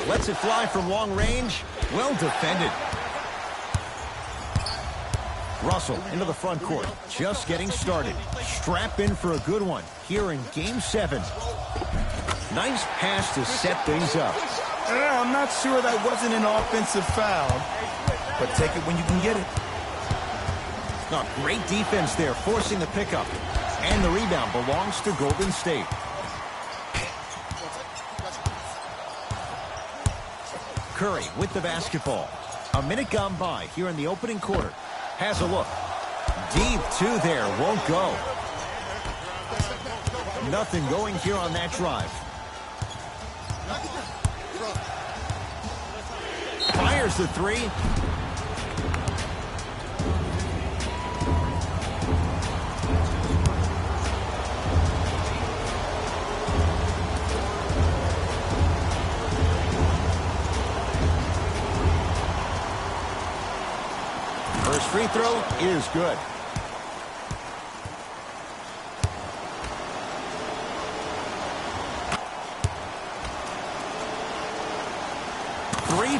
Lets it fly from long range. Well defended. Russell into the front court. Just getting started. Strap in for a good one here in Game 7. Nice pass to set things up. I'm not sure that wasn't an offensive foul, but take it when you can get it. Oh, great defense there, forcing the pickup. And the rebound belongs to Golden State. Curry with the basketball. A minute gone by here in the opening quarter. Has a look. Deep two there. Won't go. Nothing going here on that drive. Fires the three. First free throw is good.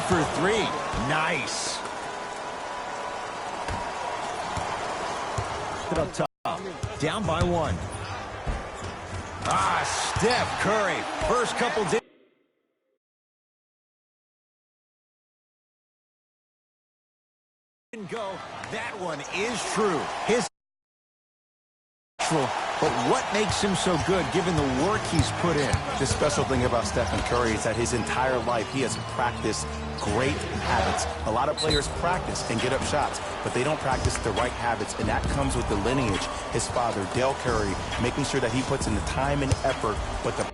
For three. Nice. Put up top. Down by one. Steph Curry. First couple didn't go. That one is true. His but what makes him so good given the work he's put in? The special thing about Stephen Curry is that his entire life he has practiced great habits. A lot of players practice and get up shots, but they don't practice the right habits, and that comes with the lineage. His father, Dale Curry, making sure that he puts in the time and effort, but the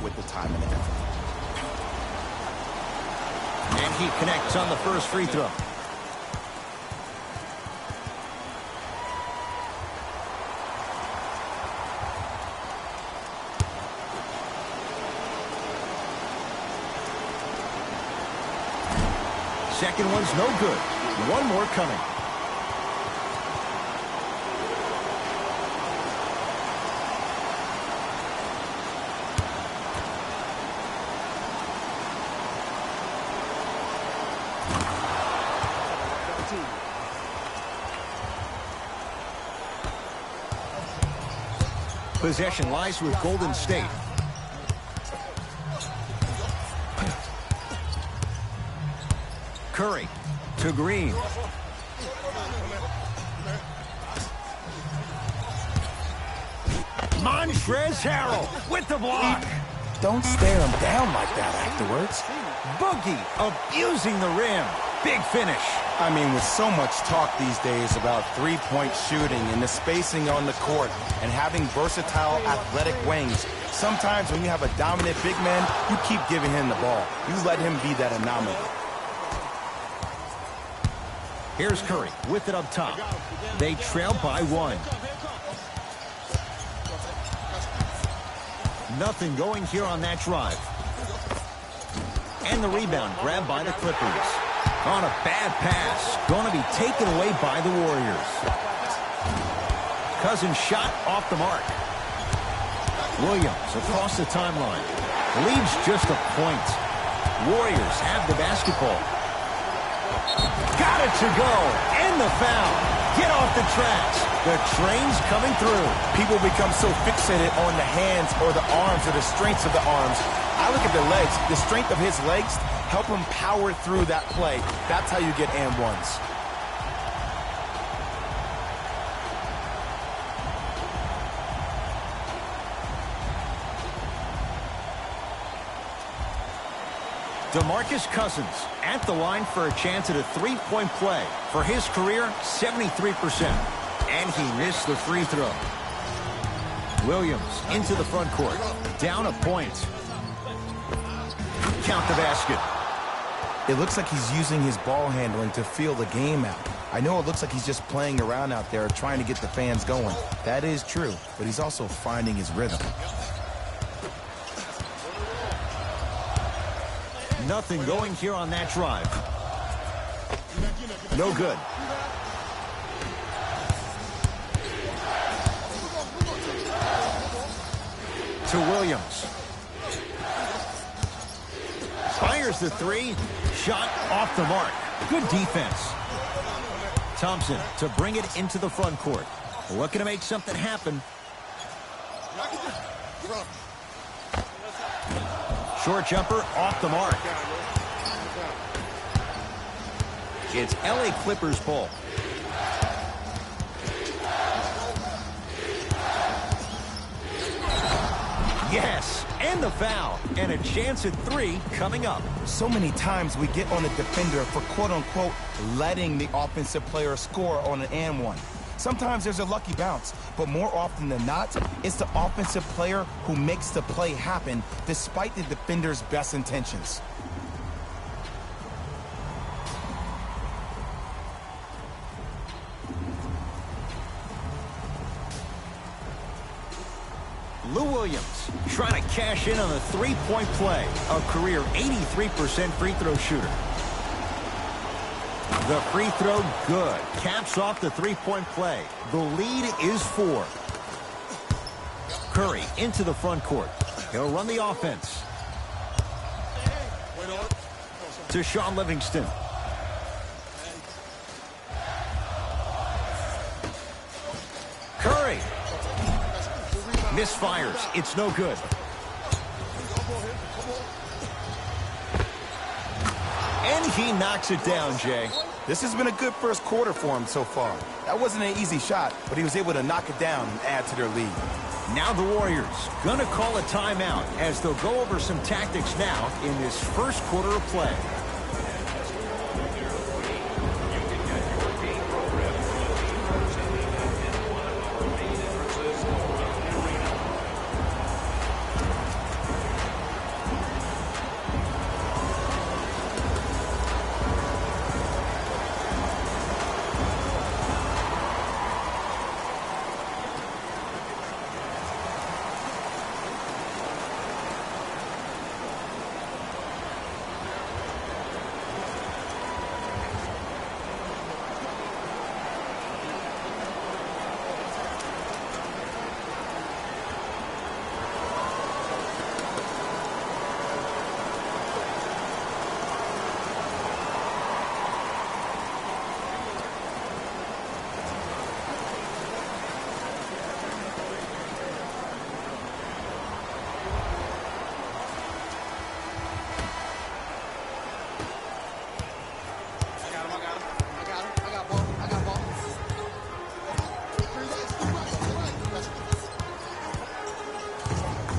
with the time and effort. And he connects on the first free throw. Second one's no good. One more coming. Possession lies with Golden State. Curry to Green. Montrezl Harrell with the block. Don't stare him down like that afterwards. Boogie abusing the rim. Big finish. I mean, with so much talk these days about three-point shooting and the spacing on the court and having versatile athletic wings, sometimes when you have a dominant big man, you keep giving him the ball. You let him be that anomaly. Here's Curry with it up top. They trail by one. Nothing going here on that drive. And the rebound grabbed by the Clippers. On a bad pass. Going to be taken away by the Warriors. Cousins shot off the mark. Williams across the timeline. Leads just a point. Warriors have the basketball. Got it to go. And the foul. Get off the tracks. The train's coming through. People become so fixated on the hands or the arms or the strengths of the arms. I look at the legs. The strength of his legs help him power through that play. That's how you get and ones. DeMarcus Cousins at the line for a chance at a three-point play. For his career, 73%. And he missed the free throw. Williams into the front court. Down a point. Count the basket. It looks like he's using his ball handling to feel the game out. I know it looks like he's just playing around out there trying to get the fans going. That is true, but he's also finding his rhythm. Nothing going here on that drive. No good. To Williams. Fires the three. Shot off the mark. Good defense. Thompson to bring it into the front court. Looking to make something happen. Short jumper off the mark. It's LA Clippers ball. Yes, and the foul. And a chance at three coming up. So many times we get on the defender for quote-unquote letting the offensive player score on an and one. Sometimes there's a lucky bounce, but more often than not, it's the offensive player who makes the play happen despite the defender's best intentions. Lou Williams trying to cash in on a three-point play. A career 83% free throw shooter. The free throw good. Caps off the three-point play. The lead is 4. Curry into the front court. He'll run the offense. To Sean Livingston. Curry. Misfires. It's no good. And he knocks it down, Jay. This has been a good first quarter for him so far. That wasn't an easy shot, but he was able to knock it down and add to their lead. Now the Warriors gonna call a timeout as they'll go over some tactics now in this first quarter of play.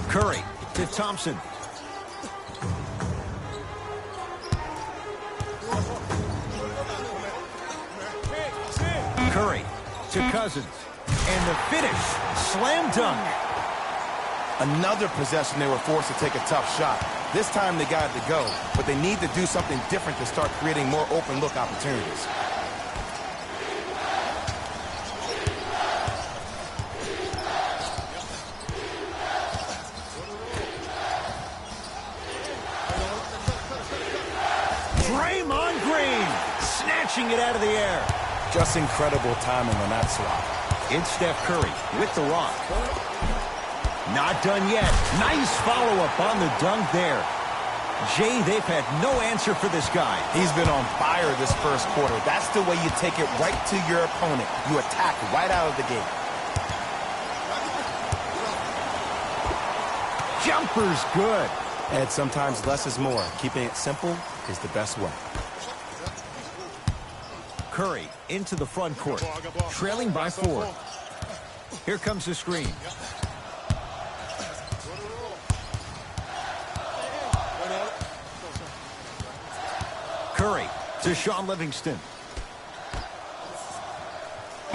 Curry to Thompson. Curry to Cousins. And the finish. Slam dunk. Another possession they were forced to take a tough shot. This time they got it to go, but they need to do something different to start creating more open look opportunities. Snatching it out of the air. Just incredible timing on that swap. It's Steph Curry with the rock. Not done yet. Nice follow-up on the dunk there. Jay, they've had no answer for this guy. He's been on fire this first quarter. That's the way you take it right to your opponent. You attack right out of the gate. Jumper's good. And sometimes less is more. Keeping it simple is the best way. Curry into the front court, trailing by 4. Here comes the screen. Curry to Sean Livingston.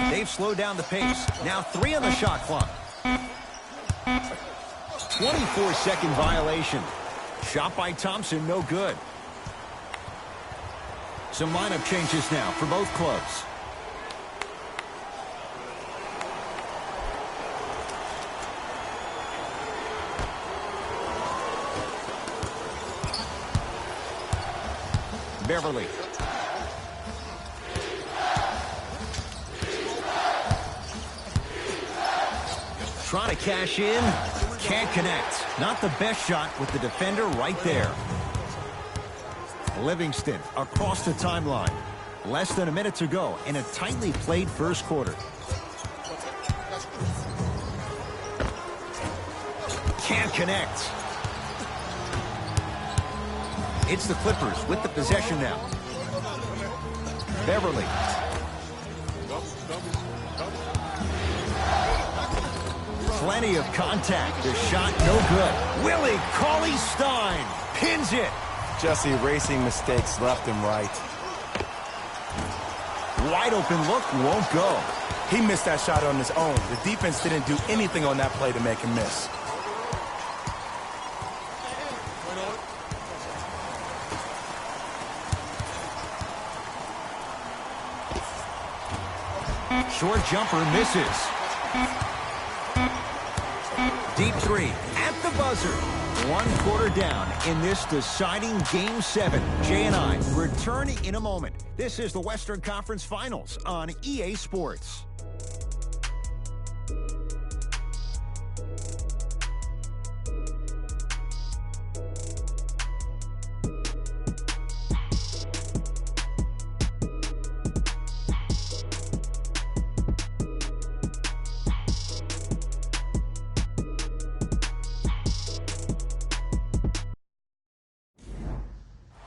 They've slowed down the pace. Now 3 on the shot clock. 24-second violation. Shot by Thompson, no good. Some lineup changes now for both clubs. Beverly. Trying to cash in. Can't connect. Not the best shot with the defender right there. Livingston across the timeline. Less than a minute to go in a tightly played first quarter. Can't connect. It's the Clippers with the possession now. Beverly. Plenty of contact. The shot no good. Willie Cauley-Stein pins it. Just erasing mistakes left and right. Wide open look, won't go. He missed that shot on his own. The defense didn't do anything on that play to make him miss. Short jumper misses. Deep three at the buzzer. 1 quarter down in this deciding Game 7. Jay and I return in a moment. This is the Western Conference Finals on EA Sports.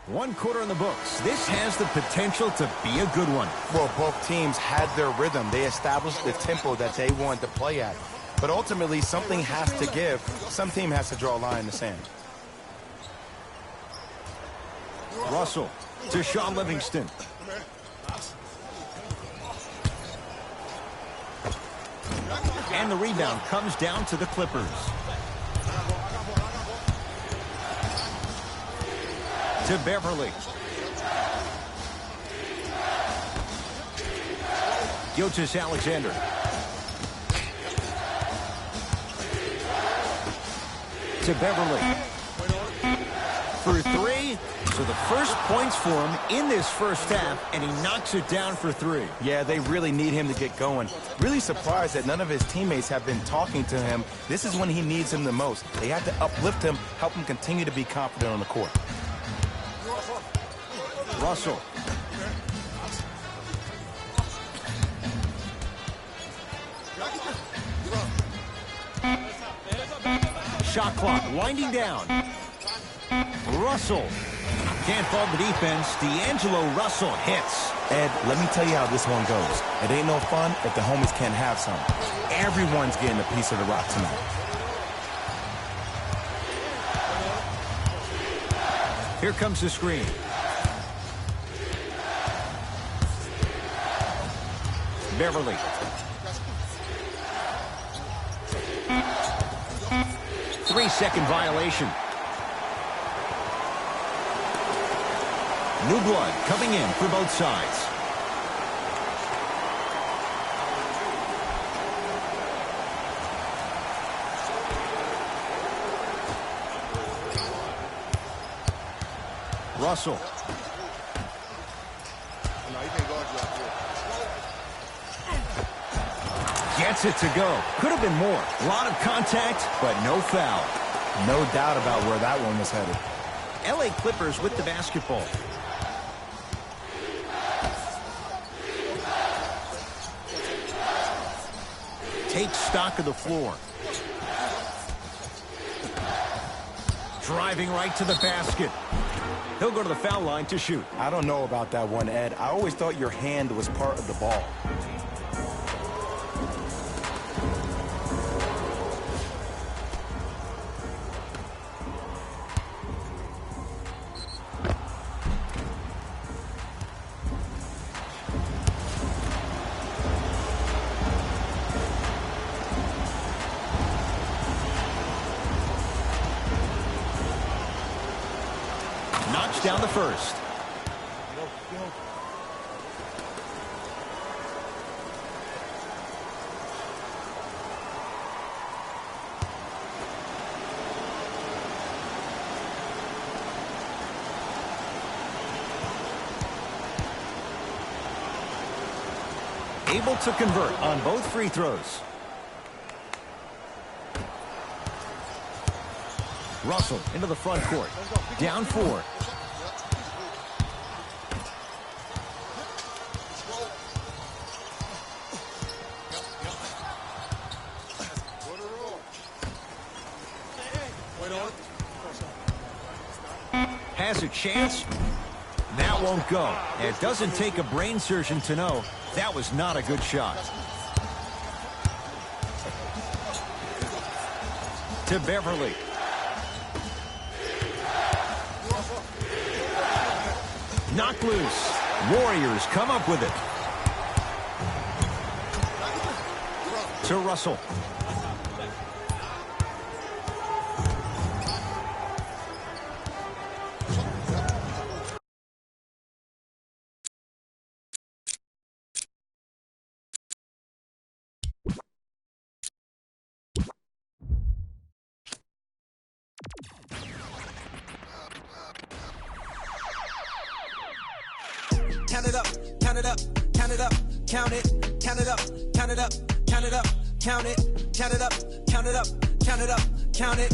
One quarter in the books. This has the potential to be a good one. Well, both teams had their rhythm. They established the tempo that they wanted to play at. But ultimately, something has to give. Some team has to draw a line in the sand. Russell to Shaun Livingston. And the rebound comes down to the Clippers. To Beverly. Gilgeous-Alexander. To Beverly. For three. So the first points for him in this first half, and he knocks it down for three. Yeah, they really need him to get going. Really surprised that none of his teammates have been talking to him. This is when he needs him the most. They have to uplift him, help him continue to be confident on the court. Russell. Shot clock winding down. Russell. Can't fault the defense. D'Angelo Russell hits. Ed, let me tell you how this one goes. It ain't no fun if the homies can't have some. Everyone's getting a piece of the rock tonight. Here comes the screen. Beverly. Three-second violation. New blood coming in for both sides. Russell. Gets it to go. Could have been more. A lot of contact, but no foul. No doubt about where that one was headed. LA Clippers with the basketball. Take stock of the floor. Driving right to the basket. He'll go to the foul line to shoot. I don't know about that one, Ed. I always thought your hand was part of the ball. Knocks down the first. Able to convert on both free throws. Russell into the front court. Down 4. Has a chance. That won't go. It doesn't take a brain surgeon to know that was not a good shot. To Beverly. Knocked loose. Warriors come up with it. To Russell. Count it up, count it up, count it up, count it, count it up, count it up, count it up, count it, count it up, count it up, count it up, count it.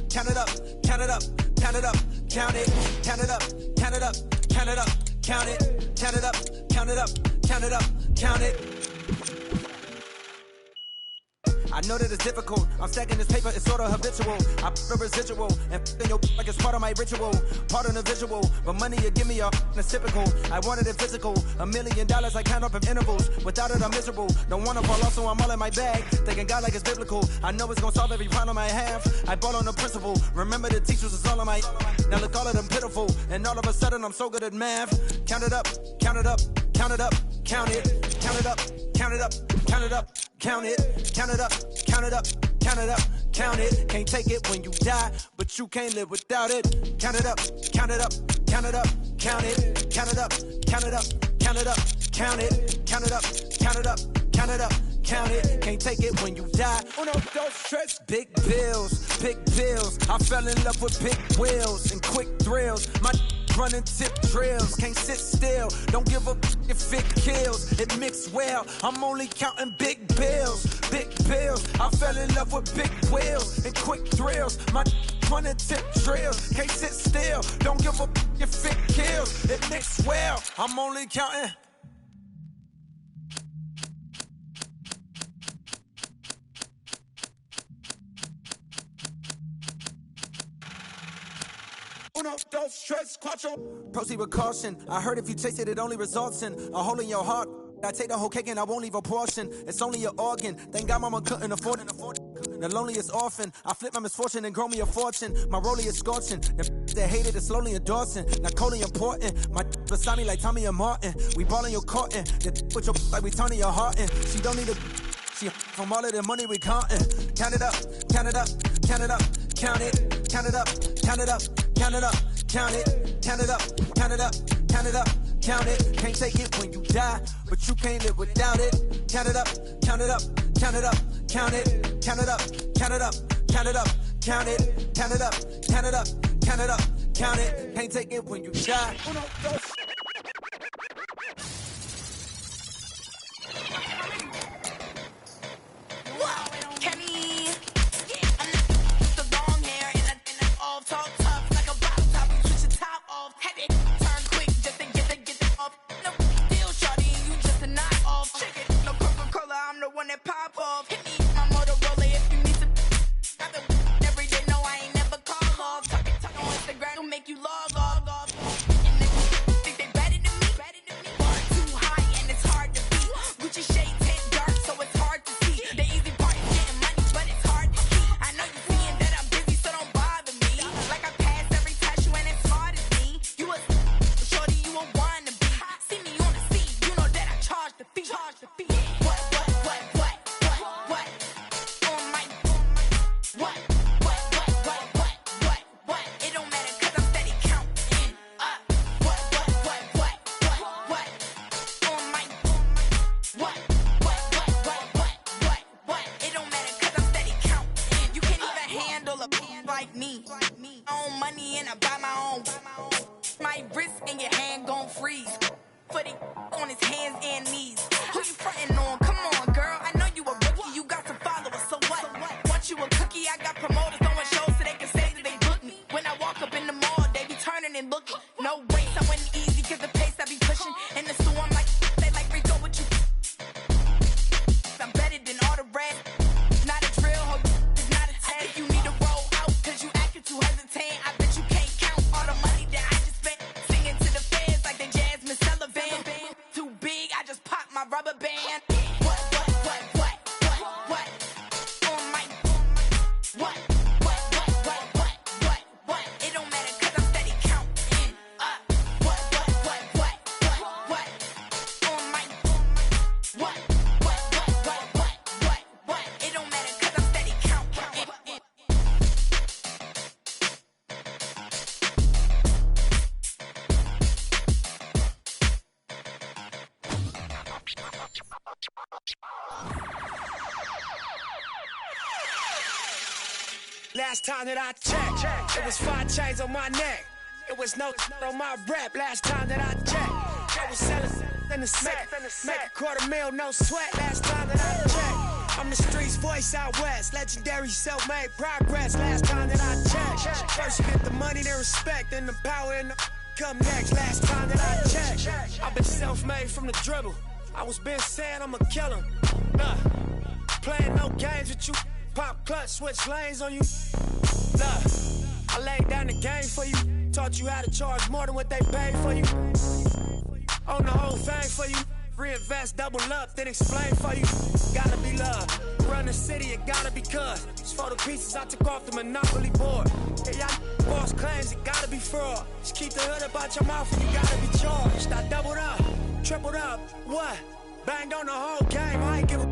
Count it up, count it up, count it up, count it, count it up, count it up, count it up, count it, count it up, count it up, count it up, count it. I know that it's difficult. I'm stacking this paper, it's sort of habitual. I put a residual and f***ing your like it's part of my ritual, part of the visual. But money you give me it's typical. I wanted it physical. $1 million I count up in intervals. Without it I'm miserable. Don't wanna fall off, so I'm all in my bag. Thinking God like it's biblical. I know it's gonna solve every problem I have. I ball on the principle. Remember the teachers is all of my. Now look all of them pitiful. And all of a sudden I'm so good at math. Count it up, count it up, count it up, count it, count it up, count it up, count it up. Count it, count it up, count it up, count it up, count it. Can't take it when you die, but you can't live without it. Count it up, count it up, count it up, count it, count it up, count it up, count it up, count it, count it up, count it up, count it up, count it. Can't take it when you die. Uno, dos, tres. Big bills, big bills. I fell in love with big wheels and quick thrills. My running tip drills, can't sit still. Don't give up if it kills. It mixed well. I'm only counting big bills, big bills. I fell in love with big wheels and quick thrills. My running tip drills, can't sit still. Don't give up if it kills. It mixed well. I'm only counting. Uno, dos, tres, cuatro. Proceed with caution. I heard if you taste it, it only results in a hole in your heart. I take the whole cake and I won't leave a portion. It's only an organ. Thank God mama couldn't afford it. The loneliest orphan. I flip my misfortune and grow me a fortune. My rollie is scorching. The that hated is slowly endorsing. Not coldly important. My beside me like Tommy and Martin. We ballin' your courtin'. The with your like we Tony your heartin'. She don't need a. She from all of the money we countin'. Count it up, count it up, count it up, count it, count it up, count it up, count it up, count it, count it up, count it up, count it up, count it. Can't take it when you die, but you can't live without it. Count it up, count it up, count it up, count it, count it up, count it up, count it up, count it, count it up, count it up, count it up, count it. Can't take it when you die. You a and looking. No race, I went easy cause the pace I be pushing. In the store, I'm like, they like Rico with you. I'm better than all the rest. Not a drill, ho, it's not a test. You need to roll out cause you acting too hesitant. I bet you can't count all the money that I just spent. Singing to the fans like they Jasmine Sullivan. Too big, I just popped my rubber band. What? On my, what? It don't matter cause I'm steady counting up. What? On my, what? It don't matter cause I'm steady counting. Last time that I checked, it was 5 chains on my neck. It was no on my rap. Last time that I checked, I was selling in the smack. Make a $250,000, no sweat. Last time that I checked, I'm the streets voice out west. Legendary self-made progress. Last time that I checked, first you get the money, then respect, then the power and the come next. Last time that I checked, I've been self-made from the dribble. I was been saying I'm a killer. Playing no games with you. Pop clutch, switch lanes on you. Look, I laid down the game for you. Taught you how to charge more than what they paid for you. Own the whole thing for you. Reinvest, double up, then explain for you. Gotta be love. Run the city, it gotta be cuz. It's for the pieces I took off the Monopoly board. Yeah, y'all boss claims, it gotta be fraud. Just keep the hood about your mouth and you gotta be charged. I doubled up, tripled up, what? Banged on the whole game, I ain't give a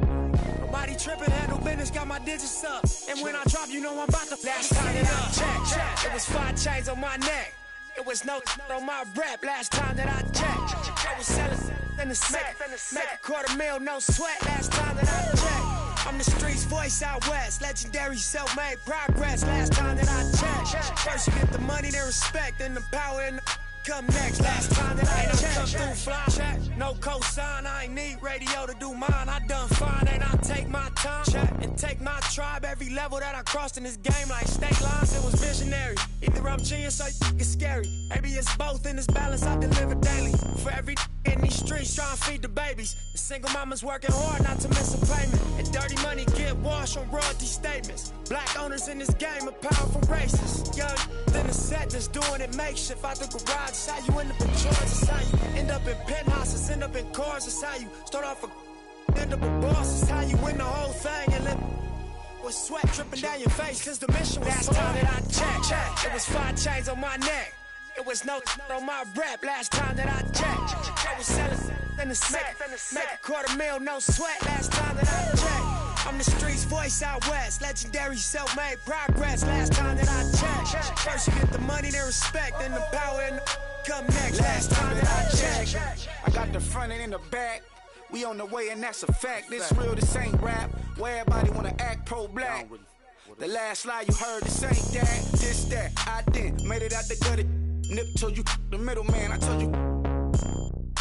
nobody tripping, handle business, got my digits up. And when I drop, you know I'm about to last time that I checked, it was 5 chains on my neck. It was no on my rap. Last time that I checked, I was selling in the smack. Make a $250,000, no sweat. Last time that I checked, I'm the streets voice out west. Legendary self-made progress. Last time that I checked, first you get the money, then respect, then the power and the come next. Last time that I come through fly. Check. No cosign, I ain't need radio to do mine. I done fine and I take my time. Check. And take my tribe. Every level that I crossed in this game like state lines, it was visionary. Either I'm genius or it's scary. Maybe it's both in this balance I deliver daily. For every in these streets trying to feed the babies. The single mama's working hard not to miss a payment. And dirty money get washed on royalty statements. Black owners in this game are powerful racists. Young then the set that's doing it makeshift out the garage. It's how you end up in charge. It's how you end up in penthouses, end up in cars. It's how you start off a end up a boss. It's how you win the whole thing and live with sweat dripping down your face. Cause the mission was last time that I checked, it was 5 chains on my neck. It was no on my rap. Last time that I checked, I was selling in the smack. Make a $250,000, no sweat. Last time that I checked, I'm the streets voice out west. Legendary self-made progress. Last time that I checked, first you get the money, then respect, then the power and the come next. Last time that I checked, I got the front and in the back. We on the way and that's a fact. This real, this ain't rap. Where everybody wanna act pro-black. The last lie you heard, this ain't that. This, that, I did. Made it out the gutter. Nip told you the middleman. I told you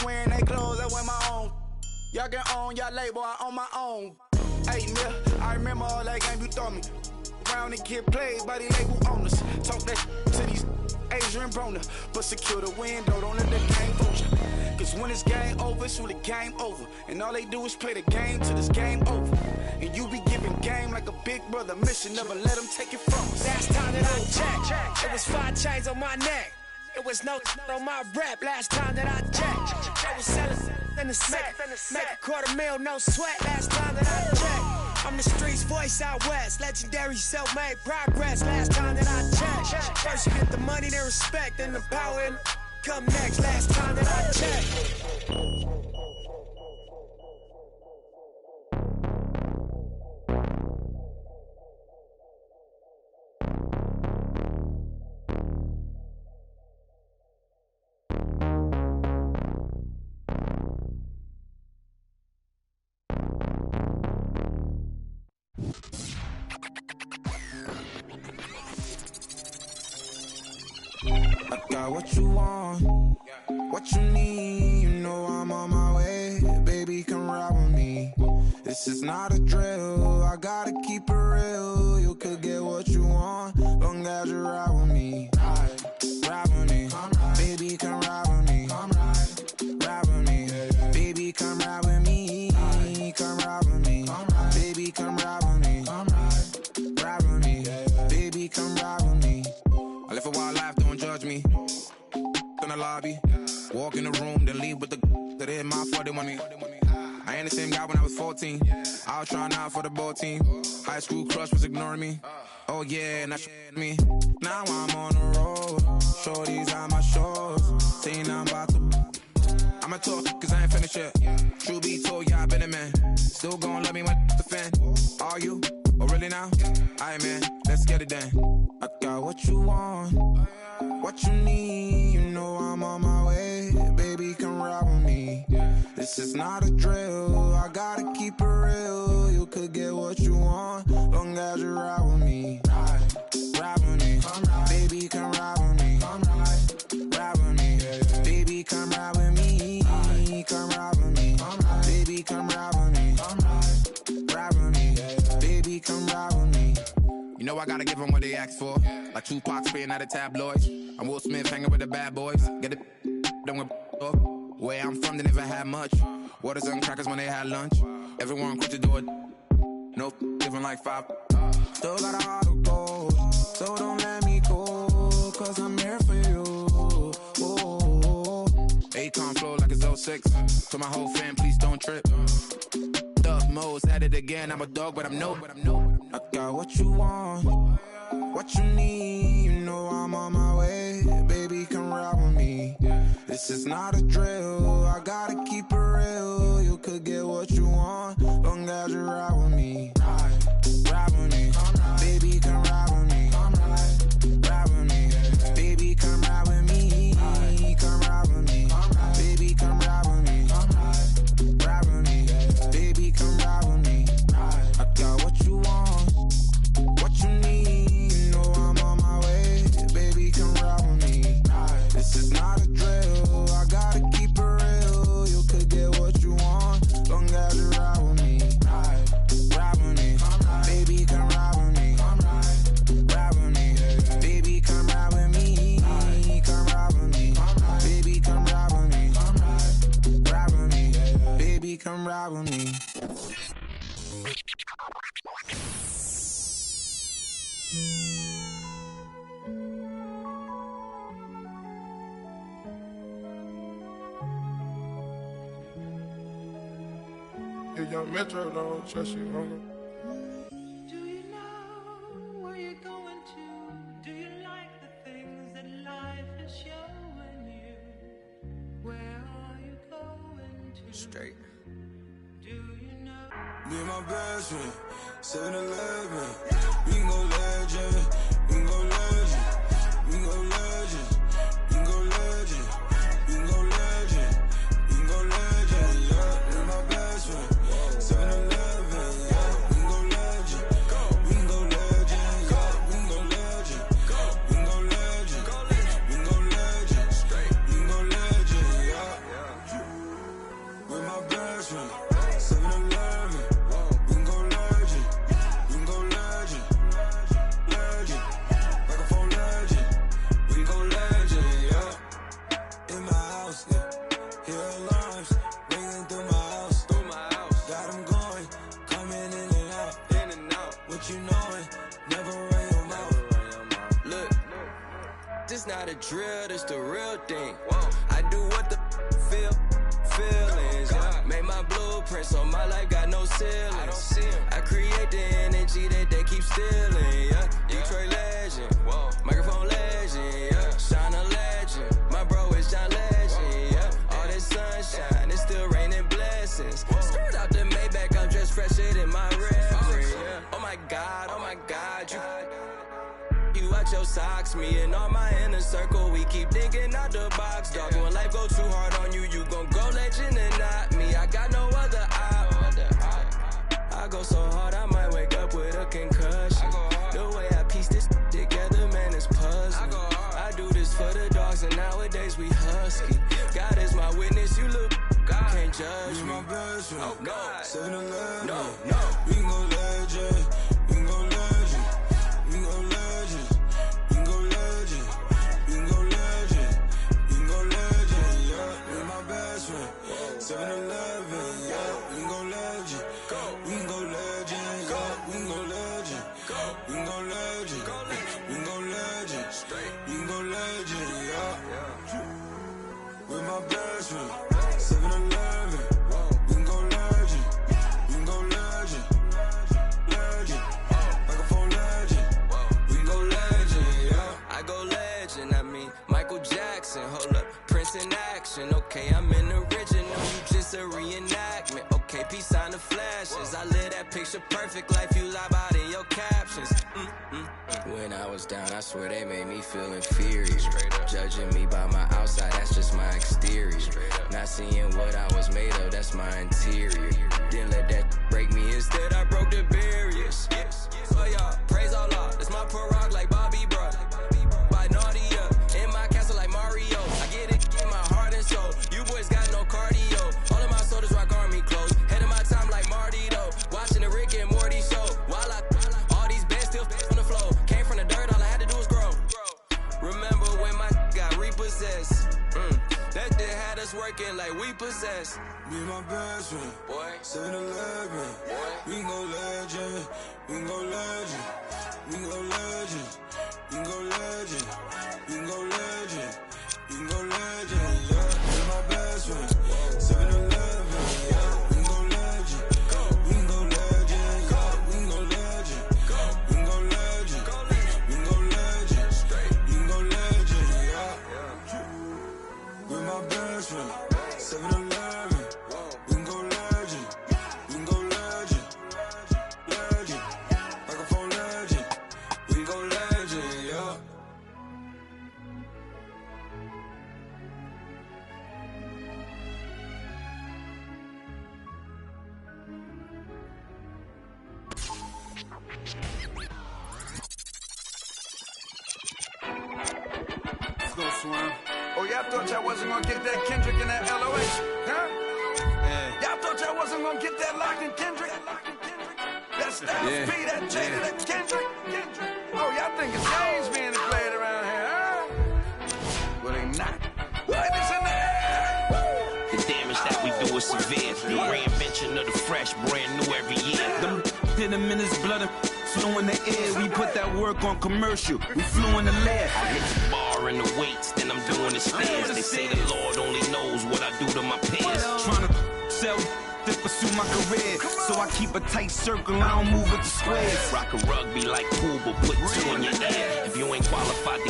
wearing they clothes, I wear my own. Y'all get on y'all label, I own my own. Hey, Mill, I remember all that game you thought me. Round and get played by the label owners. Talk that to these Asian Brona, but secure the window, don't let the game vulture. Cause when it's game over, it's really game over. And all they do is play the game till this game over. And you be giving game like a big brother mission, never let them take it from us. Last time that I checked, it was 5 chains on my neck. It was no on my rap. Last time that I checked, I was selling in the smack. Make a $250,000, no sweat. Last time that I checked, I'm the streets voice out west. Legendary self-made progress. Last time that I checked, first you get the money, then respect, then the power and come next. Last time that I checked. I got what you want, what you need. You know I'm on my way, baby, come ride with me. This is not a drill, I gotta keep it real. You could get what you want, long as you ride with me. Ride with me. I laugh, don't judge me. In the lobby, walk in the room, then leave with the that in my fault, they want me. I ain't the same guy when I was 14. I was trying out for the ball team. High school crush was ignoring me. Oh yeah, now me. Now I'm on the road. Shorties on my shows. Saying I'm about to. I'ma talk cause I ain't finished yet. True be told, yeah, I been a man. Still gon' love me when the fan. Are you? Oh really now? Aight man, let's get it done. I got what you want, what you need. You know I'm on my way. Baby, come ride with me. This is not a drill, I gotta keep it real. You could get what you want, long as you ride with me. Ride with me, baby, come ride with me. Ride with me, baby, come ride with me. Come ride with me, baby, come ride with me. Ride with me, baby, come ride with me. You know I gotta give them what they ask for. Like Tupac spitting out the tabloids. I'm Will Smith hanging with the bad boys. Get it, done with off. Where I'm from, they never had much. Waters and crackers when they had lunch. Everyone quick to do it. No, different like 5. Still got a heart of gold, so don't let me go, cause I'm here for you. Akon flow like it's 06. To my whole fam, please don't trip. Duck Mo's at it again. I'm a dog, but I'm no. I got what you want, what you need. You know I'm on my way. Baby, come ride with me. This is not a drill, I gotta keep it real. You could get what you want, long as you ride with me. Ride with me, baby, come ride with me. Ride with me, baby, come ride with me. Come ride with me, baby, come ride with me. Ride with me, baby, come ride with me. I got what you want, what you need. You know I'm on my way, baby, come ride with me. This is not a drill, I gotta keep it real. You could get what you want, long as you ride with me. Ride with me, baby, come ride with me. Ride with me, baby, come ride with me. Come ride with me, baby, come ride with me. Ride with me, baby, come ride with me. If young Metro don't trust you, homie. Do you know where you're going to? Do you like the things that life is showing you? Where are you going to? Straight. Do you know? Me and my best friend, 7-Eleven. We can go legend, we can go legend, we can go legend, we can go legend, we can go legend, we can go legend, yeah. Me and my best friend, 7-Eleven, yeah. We can go legend, we can go legend, yeah. We can go legend, we can go legend, we can go legend, we can go legend, yeah. With my best friend, 7-Eleven. It's not a drill, it's the real thing. I do what the feelings. Made my blueprints, so my life got no ceilings. I create the energy that they keep stealing. Yeah, Detroit legend, microphone legend. Yeah, Shine a legend. My bro is John Legend. Yeah, all this sunshine, it's still raining blessings. Straight out the Maybach, I'm just fresher than my reverend. Yeah. Oh my God, you watch your socks, me and all my inner circle, we keep thinking out the box, dog. When life go too hard on you, you gon' go legend and not me. I got no other op. I go so hard, I might wake up with a concussion. The way I piece this together, man, it's puzzling. I do this for the dogs, and nowadays we husky. God is my witness, you look, God can't judge me. My best friend, oh God, 7-Eleven, no. We can go legend, we can go legend, we can go legend, we can go legend, we can go legend, we can go legend, yeah. With my best friend, 7-Eleven, yeah. We can go legend, we can go legend, yeah. We can go legend, we can go legend, we can go legend, we can go legend, yeah. With my best friend, 7-Eleven. We can go legend, we can go legend, legend. Microphone legend, we can go legend, yeah. I go legend, I mean Michael Jackson. Hold up, Prince in action. Okay, I'm an original, you just a reenactment. Okay, peace sign the flashes. I live that picture perfect life you lie about in your captions. When I was down, I swear they made me feel inferior. Judging me by my outside, that's just my exterior. Not seeing what I was made of, that's my interior. Didn't let that break me, instead I broke the barriers. Oh y'all, praise Allah, that's my parag like Bobby, bro. By Nadia, in my castle like Mario. I get it in my heart and soul. You boys got no cardio. All of my soldiers rock army clothes. Head of my time like Marty though. Watching the Rick and Morty show. While all these bands still on the flow. Came from the dirt, all I had to do was grow. Remember when my got repossessed? That shit had us working like we possessed. Me and my best friend, Boy, 7-Eleven. We can go legend, we can go legend, we can go legend, we can go legend, we can go legend, we can go legend, yeah. Me and my best friend, 7-Eleven, yeah. We can go legend, we can go legend, yeah. We can go legend, we can go legend, we can go legend, we can go legend, yeah. With my best friend, 7-Eleven. Oh, y'all thought y'all wasn't gonna get that Kendrick and that LOH, huh? Yeah. Y'all thought y'all wasn't gonna get that Locked and Kendrick? That Styles P, that Jada, that Kendrick? Oh, y'all think it's games being played around here, huh? Well, they not. Ladies in the air! The damage that we do is severe. The reinvention of the fresh, brand new every year. Them hit them in his blood and flew in the air. We put that work on commercial. We flew in the lab. I hit the bar and the weights, then I'm doing the stairs. They say the Lord only knows what I do to my peers. Trying to sell to pursue my career, so I keep a tight circle, I don't move with the squares. Rock a rugby like pool, but put two in your ear. If you ain't qualified,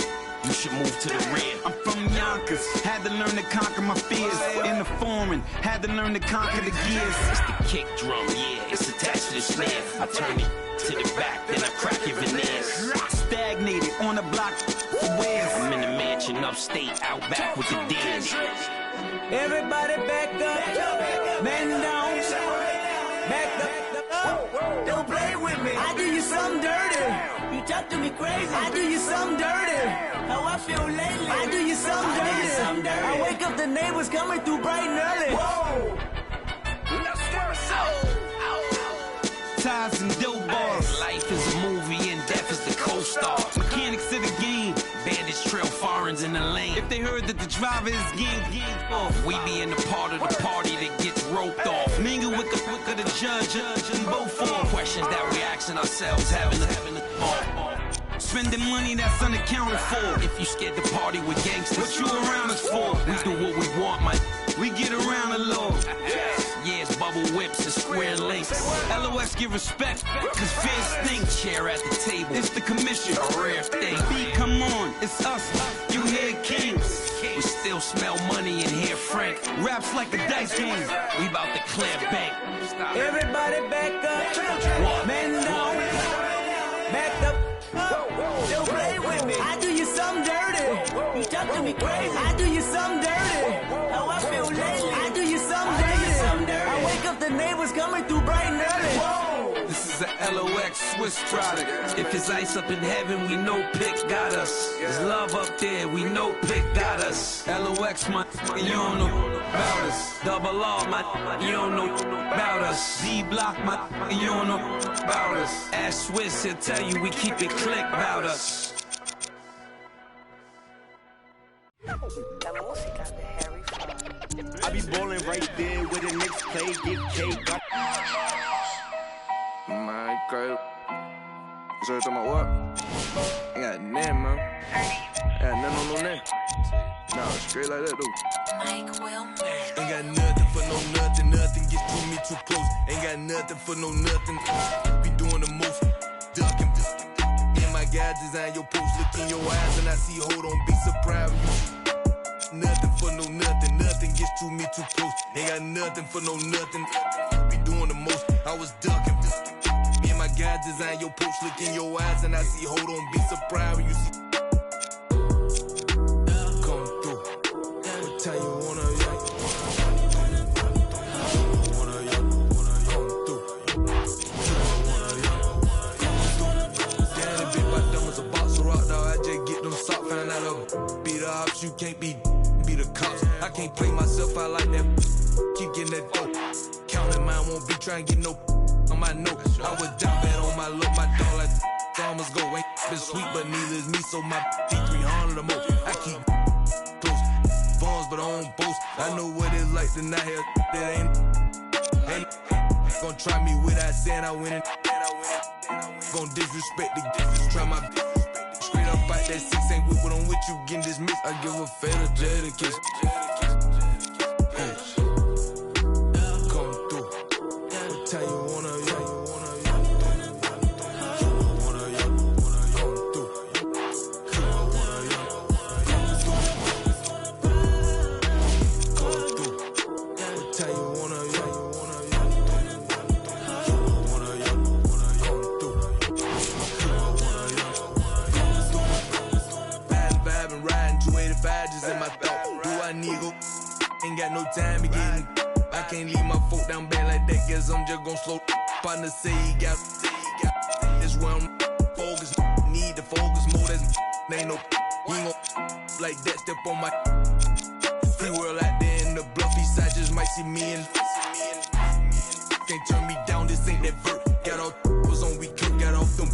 you should move to the rear. I'm from Yonkers, had to learn to conquer my fears. In the foreign, had to learn to conquer the gears. It's the kick drum, yeah, it's attached to the snare. I turn it to the back, then I crack your veneers. Stagnated on the block for wears. I'm in the mansion upstate, out back with the deers. Everybody back up, man down, back up, don't play with me. I do you something dirty. You talk to me crazy. I do you something dirty. How I feel lately. I do you something dirty. I wake up, the neighbors coming through bright and early. Whoa, let's go. Ties and dope bars. Life is a movie and death is the co-star. Mechanics of the game. Bandits trail foreigns in the lane. If they heard that the driver is gang off, we be in the part of the party that gets roped off. Mingle with the judge and both for questions that we asking ourselves, having the spending money that's unaccounted for. If you scared to party with gangsters, what you around us for? We do what we want, man. We get around the law. Yeah, it's bubble whips and square links. LOS give respect, cause fear stink. Chair at the table, it's the commission, a rare thing. B, come on, it's us, you hear kings. We still smell money and hear Frank. Raps like a dice game, we bout to clear bank. Everybody back up, man down, back up. Don't play with me. I do you something dirty. You talk to me crazy. I do you something dirty. How I feel lately. I do you something dirty. I wake up, the neighbors coming through bright and early. Whoa. This is a LOX Swiss product. If it's ice up in heaven, we know Pick got us. There's love up there, we know Pick got us. LOX, my you don't know about us. Double R, my you don't know about us. D-Block, my you don't know about us. Ask Swiss, he'll tell you we keep it click about us. I be ballin' right there where the Knicks play, get cake. My girl. So it's on my what? I got a name, man. Had nothing on no neck. Nah, straight like that, though. Mike Will. Ain't got nothing for no nothing. Nothing gets to me too close. Ain't got nothing for no nothing. Be doing the most. Ducking. In my guide, design your post. Look in your eyes and I see, hold on, be surprised when you see. Nothing for no nothing. Nothing gets to me too close. Ain't got nothing for no nothing. Be doing the most. I was ducking. Me and my guide, design your post. Look in your eyes and I see, hold on, be surprised when you see. Tell you wanna you can't be the cops. I can't play myself out like that. Keep getting that dope. Counting mine won't be trying to get no on my note. I was down bad on my look, my dog like farmers go. Ain't been sweet, but neither is me, so my D300 the most. I keep close phones, but I don't boast. I know what it's like to not have that ain't gonna try me without saying I win it. Gonna disrespect the try my straight up fight that 6 ain't with what I'm with you getting dismissed. I give a fatal Jada kiss. Come through. What time you wanna in my thought. Do I need go? Ain't got no time to get. I can't leave my foot down bad like that, guess I'm just gon' slow. Partner say he got this where I'm focus. Need to focus more. That's ain't no. He ain't gon' like that. Step on my free world out there in the bluffy side. Just might see me and can't turn me down. This ain't that vert. Got all was on we cook. Got off them.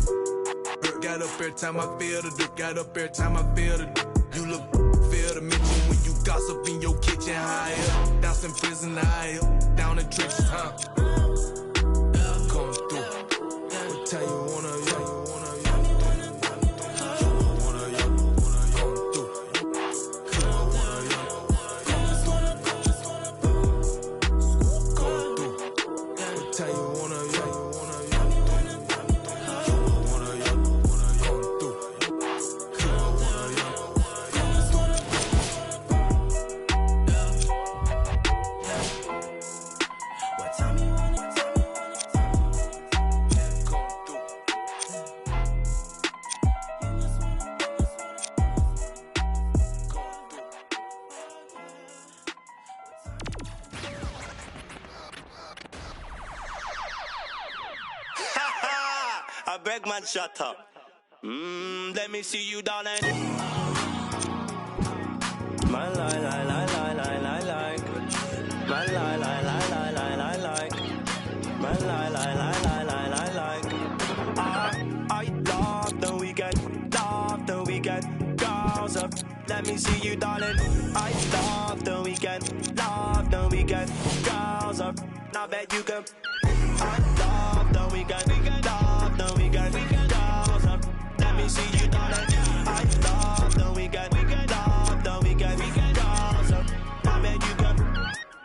Got up every time I feel the dirt. Got up every time I feel the dirt. You look fair to mention when you gossip in your kitchen higher. Down in prison higher. Down in trenches, huh? Come through. What time you wanna I beg man, shut up. Let me see you, darling. My lie, lie, lie, lie, lie, lie, like. My lie, lie, lie, lie, lie, lie, like. My lie, lie, lie, lie, lie, lie, like. I love the weekend, love the weekend. Girls up, let me see you, darling. I love the weekend, love the weekend. Girls up, now bet you can. I love the weekend, love the weekend. Girls up, let me see you, darling. I love the weekend, love the weekend. Girls up, now bet you can.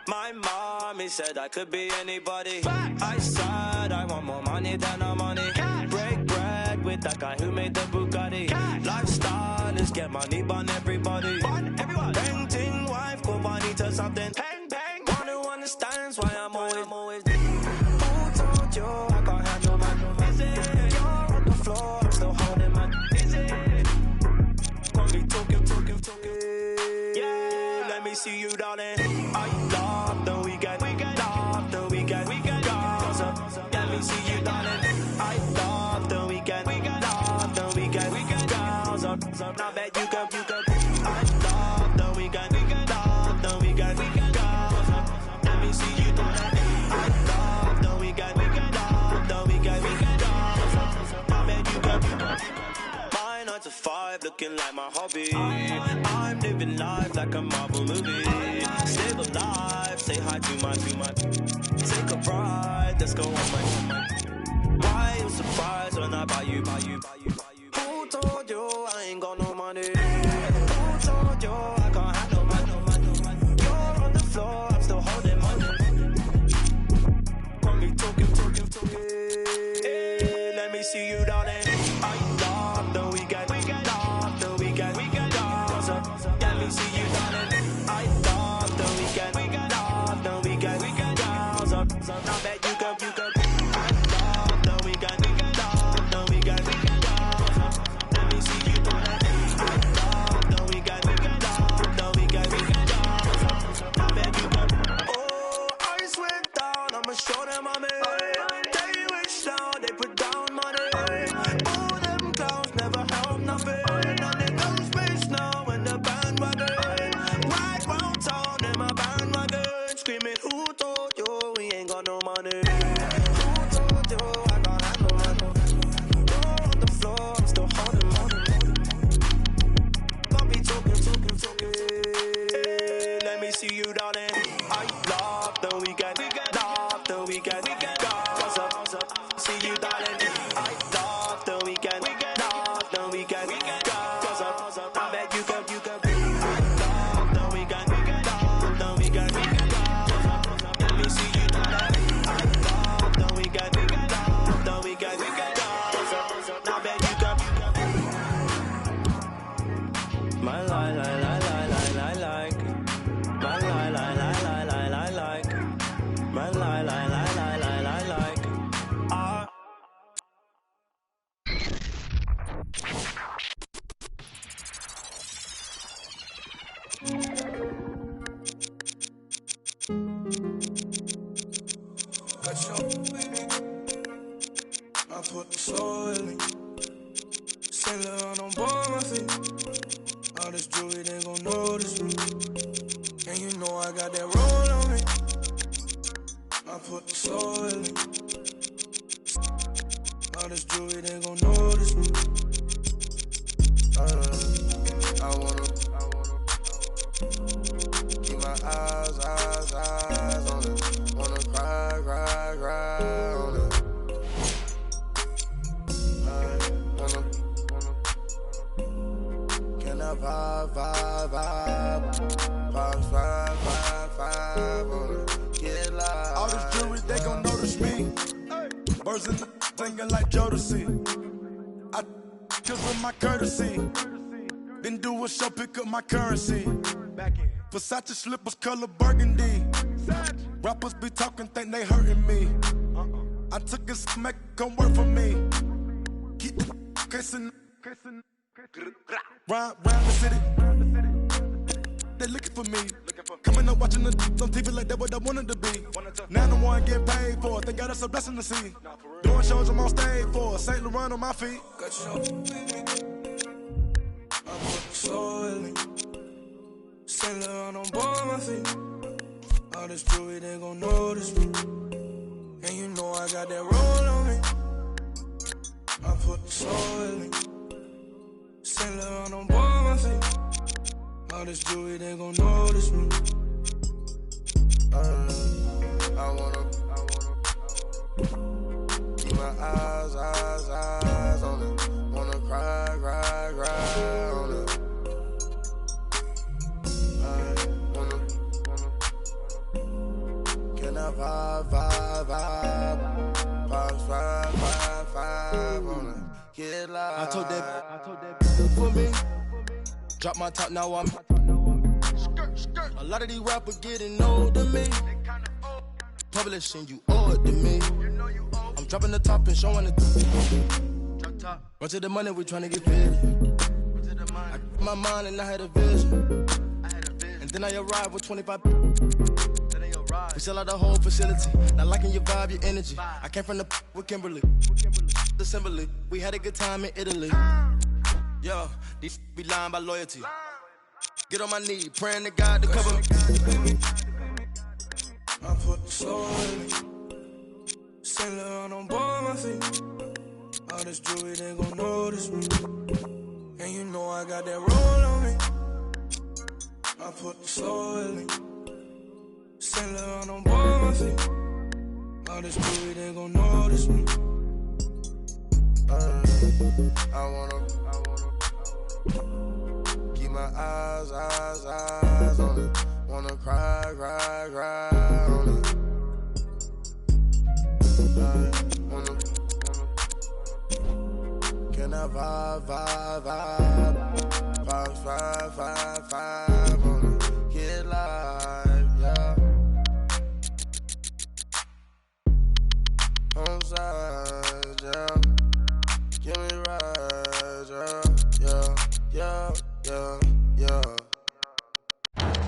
My mommy said I could be anybody. I said I want more money than no money. Break bread with that guy who made the Bugatti. Lifestyle is get money, burn everybody. Painting wife, go money to something. One who understands why I'm always. Who told you I can't handle my? You're on the floor, I'm still holding my. Only talking. Yeah, let me see you, darling. I love the weekend, love the weekend. Girls up, let me see you, darling. I love the weekend, love the weekend. Girls up, now bet you can. I love the weekend, love the weekend. Girls up, let me see you, darling. I love the weekend, love the weekend. Girls up, now bet you can. My 9 to 5 looking like my hobby. I'm living life like a Marvel movie. Stable life, say hi to my. Take a ride, let's go on my. Why you surprised when I buy you? Who told you I ain't got no money? me see you, darling. I love the weekend. Love the weekend. Girls up, so now bet you can. I love the weekend. Love the weekend. Girls up, let me see you, darling. I love the weekend. Love the weekend. Girls up, now bet you can. Oh, ice went down. I'ma show them I'm in. They wish down, they put down money. All them clowns never help nothing. And they come space now in the bandwagon. Right round town in my bandwagon. Screaming, who told you we ain't got no money? Who told you I got handle money? Roll on the floor, I'm still holding money. Can't be talking. Let me see you, darling. I love the weekend. Love the weekend. Girls up, see you, darling. I love the weekend. Love the weekend. Girls up, I bet you can. I love the weekend. Love the weekend. Girls up, let me see you, darling. I love the weekend. Love the weekend. Girls up, I bet you can. My like. My like. My like. Got your baby. I put the soul in me. Saint Laurent on board my feet. All this jewelry, they gon' notice me. And you know I got that roll on me. I put the soul in me. All this jewelry, they gon' notice me. I wanna keep my eyes on it. Wanna cry on it. Can I vibe on it? Get live. All this jewelry, they gon' notice me. Birds in the singing like Jodeci. I cause with my courtesy. Then do a show, pick up my currency. Versace slippers, color burgundy. Rappers be talking, think they hurting me. I took his smack, come work for me. Keep kissing. Round the city. They looking for me. Coming up watching the on TV like that what I wanted to be. Now the one getting paid for it. They got us a blessing to see. Doing shows I'm on stage for. Saint Laurent on my feet. Got your baby. I put the soul in me. Saint Laurent on board my feet. All this jewelry, they gon' notice me. And you know I got that roll on me. I put the soul in me. Saint Laurent on board my feet. All this jewelry, they gon' notice me. I wanna keep my eyes on it. Wanna cry on it. Can I vibe on it? Get live. I told that do for me. Drop my top, now I'm a lot of these rappers getting old to me. Publishing, you owe it to me. I'm dropping the top and showing it. Run to the money, we tryna get paid. I got my mind and I had a vision. And then I arrived with 25. We sell out the whole facility. Not liking your vibe, your energy. I came from the with Kimberly. Assembly. We had a good time in Italy. Yo, these be lying by loyalty. Get on my knee, praying to God to cover me. I put the soul in me. Saint Laurent on board my feet. All this jewelry, they gon' notice me. And you know I got that roll on me. I put the soul in me. Saint Laurent on board my feet. All this jewelry, they gon' notice me. I wanna keep my eyes on it. Wanna cry on it. Can I vibe 5 on the kid life, yeah. Home side, yeah. Give me rides, yeah.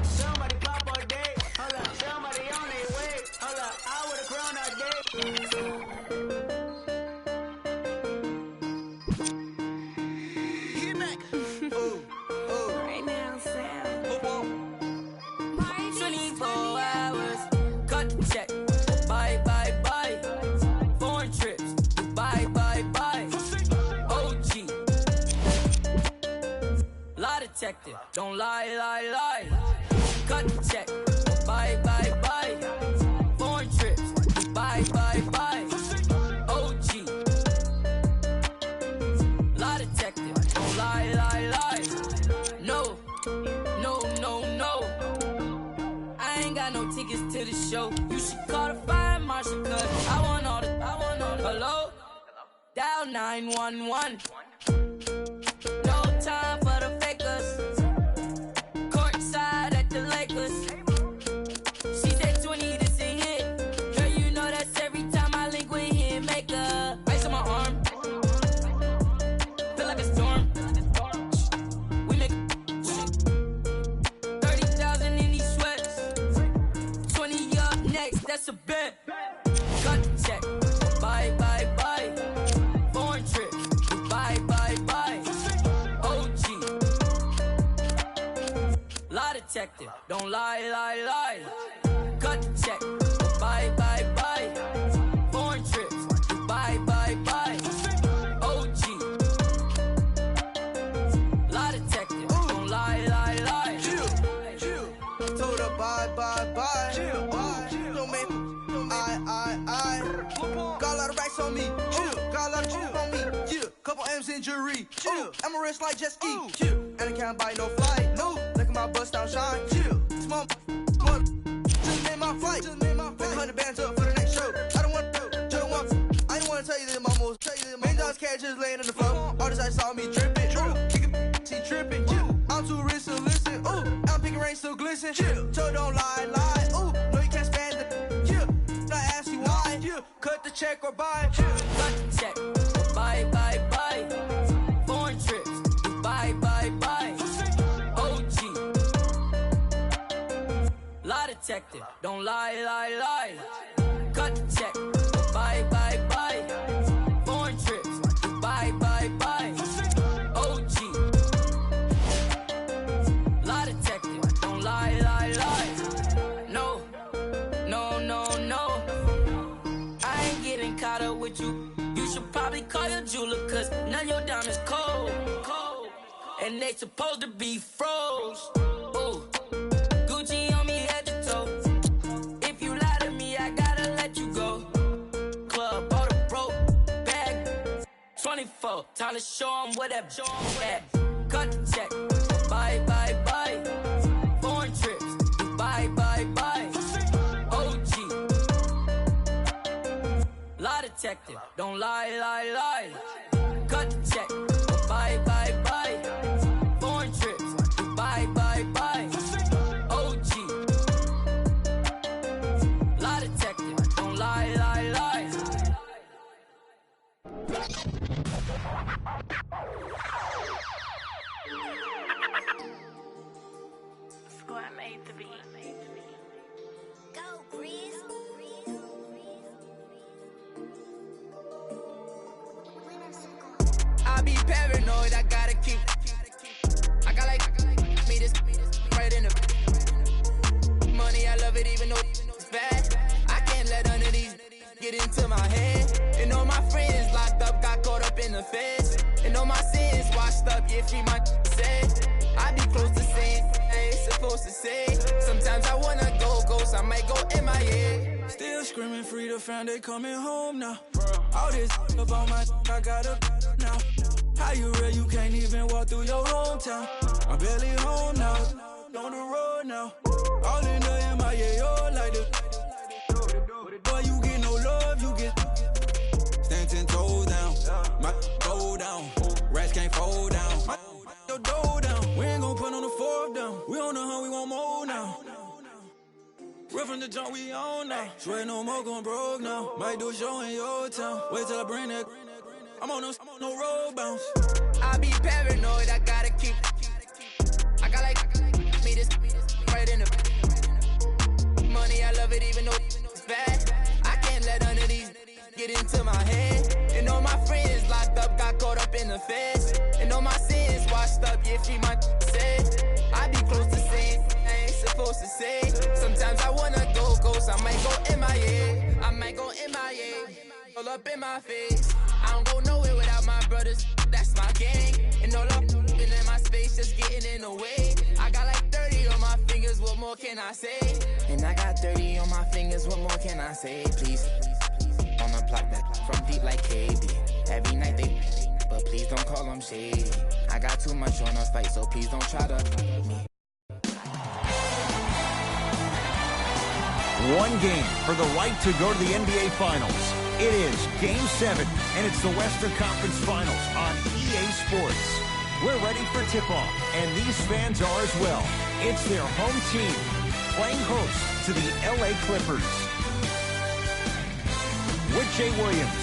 Somebody pop all day, hold up. Somebody on their way, hold up. I would've grown all day. Right now, Sam. 24 hours, cut the check. Bye. Foreign trips, bye. OG. Lie detector, don't lie. Cut the check. Bye. Foreign trips. Bye. OG. Lie detector. Don't lie. No. I ain't got no tickets to the show. You should call the fire marshal, cause I want all the hello? Dial 911. No time for the fakers. Courtside at the Lakers. She said 20, this a hit. Girl, you know that's every time I link with him. Make a ice on my arm. Feel like a storm. We make 30,000 in these sweats. 20 up next, that's a bet. Cut the check. Bye. Foreign trip. Bye. OG. Lie detector, don't lie. Cut the check. Bye. Foreign trips. Bye. OG. Lie detector, don't lie. Told her bye. Don't make I. Got a lot of racks on me. Got a lot of juke on me. Couple M's in jewelry. I'm a wrist like jet ski. And I can't buy no flight. No. Look at my bust down shine. Small. Just made my flight. 100 bands up for the next show. I don't want to. I ain't want to tell you that, mama. Main dogs cash just laying on the floor. All this I saw me dripping. Kicking, she tripping. I'm too rich to listen. I'm picking rain still glisten. So don't lie. No, you can't stand it. I ask you why. Cut the check or buy. Cut the check. Bye. Foreign trips. Bye. OG. Lie detector, don't lie. Cut the check. Bye. Foreign trips. Bye. OG. Lie detector, don't lie. No. I ain't getting caught up with you. You should probably call your jeweler, cause none of your diamonds cold. And they supposed to be froze. Ooh. Gucci on me head to toe. If you lie to me, I gotta let you go. Club, bought a broke bag. 24, time to show 'em what that at. Cut the check. Bye. Foreign trips. Bye. OG. Lie detector, don't lie. Cut the check. Bye. Foreign trips. Bye. OG. Lie detector, don't lie. Squad made the beat. Go, Breeze. I be paranoid, I gotta keep. I got like me this right in the money. I love it even though it's bad. I can't let none of these get into my head. And all my friends locked up, got caught up in the feds. And all my sins washed up, yeah, free my said. I be close to saying, I ain't supposed to say. Sometimes I wanna go ghost, I might go MIA. Still screaming free the fam, they coming home now. All this about my I got up now. How you real, you can't even walk through your hometown. I'm barely home now, on the road now. All in the MIA, all like this. Boy, you get no love, you get stand 10 toes down. My go down, rats can't fold down. Your dough down, we the hunt, we want more now. Real from the jump, we on now. Swear no more going broke now. Might do a show in your town. Wait till I bring that. I'm on no road bounce. I be paranoid, I gotta keep. I got like me this right in the money. I love it even though it's bad. I can't let none of these get into my head. And all my friends locked up, got caught up in the feds. And all my sins washed up, yeah, free my said. I be close to saying I ain't supposed to say. Sometimes I wanna go ghost, I might go MIA. I might go MIA, all up in my face. I don't go nowhere without my brothers, that's my gang. And all up in my space, just getting in the way. I got like 30 on my fingers, what more can I say? And I got 30 on my fingers, what more can I say? Please, on the block that from deep like KB. Every night they, but please don't call them shady. I got too much on the fight, so please don't try to me. One game for the right to go to the NBA Finals. It is Game 7, and it's the Western Conference Finals on EA Sports. We're ready for tip-off, and these fans are as well. It's their home team playing host to the LA Clippers. With Jay Williams,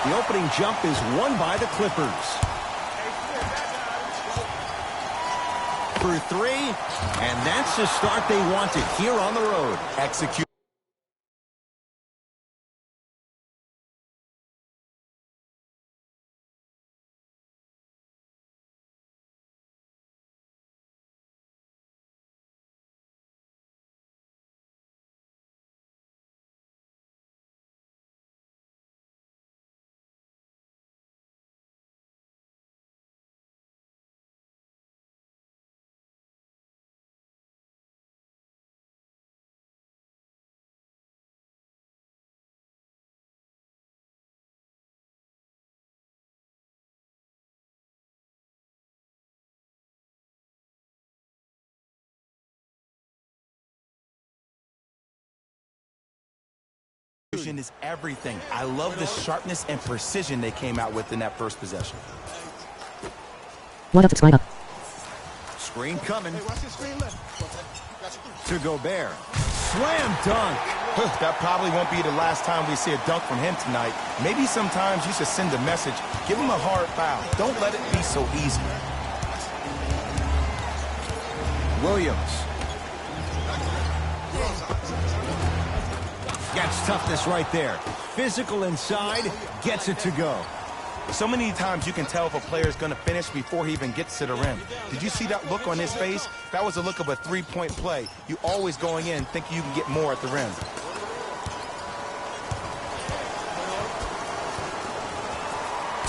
the opening jump is won by the Clippers. For three, and that's the start they wanted here on the road. Execute. Is everything. I love the sharpness and precision they came out with in that first possession. What up, subscribe up. Screen coming. To Gobert. Slam dunk. That probably won't be the last time we see a dunk from him tonight. Maybe sometimes you should send a message. Give him a hard foul. Don't let it be so easy. Williams. Gets toughness right there. Physical inside, gets it to go. So many times you can tell if a player is going to finish before he even gets to the rim. Did you see that look on his face? That was the look of a three-point play. You always going in thinking you can get more at the rim.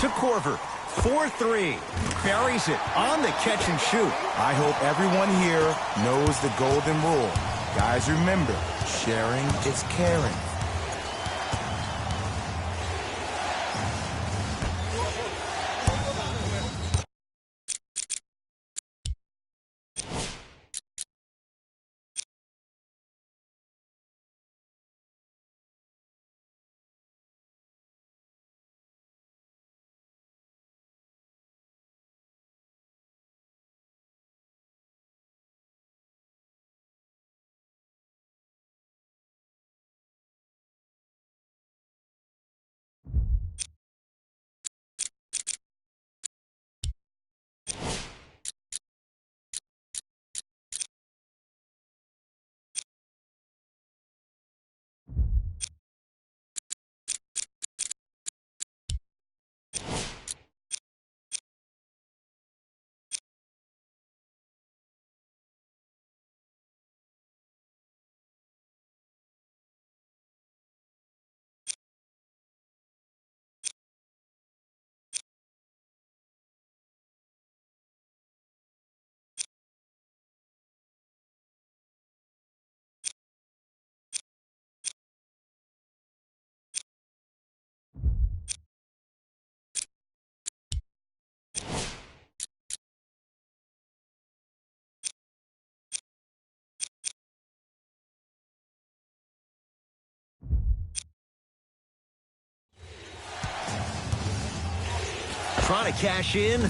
To Korver. 4-3. Buries it on the catch and shoot. I hope everyone here knows the golden rule. Guys, remember, sharing is caring. Trying to cash in.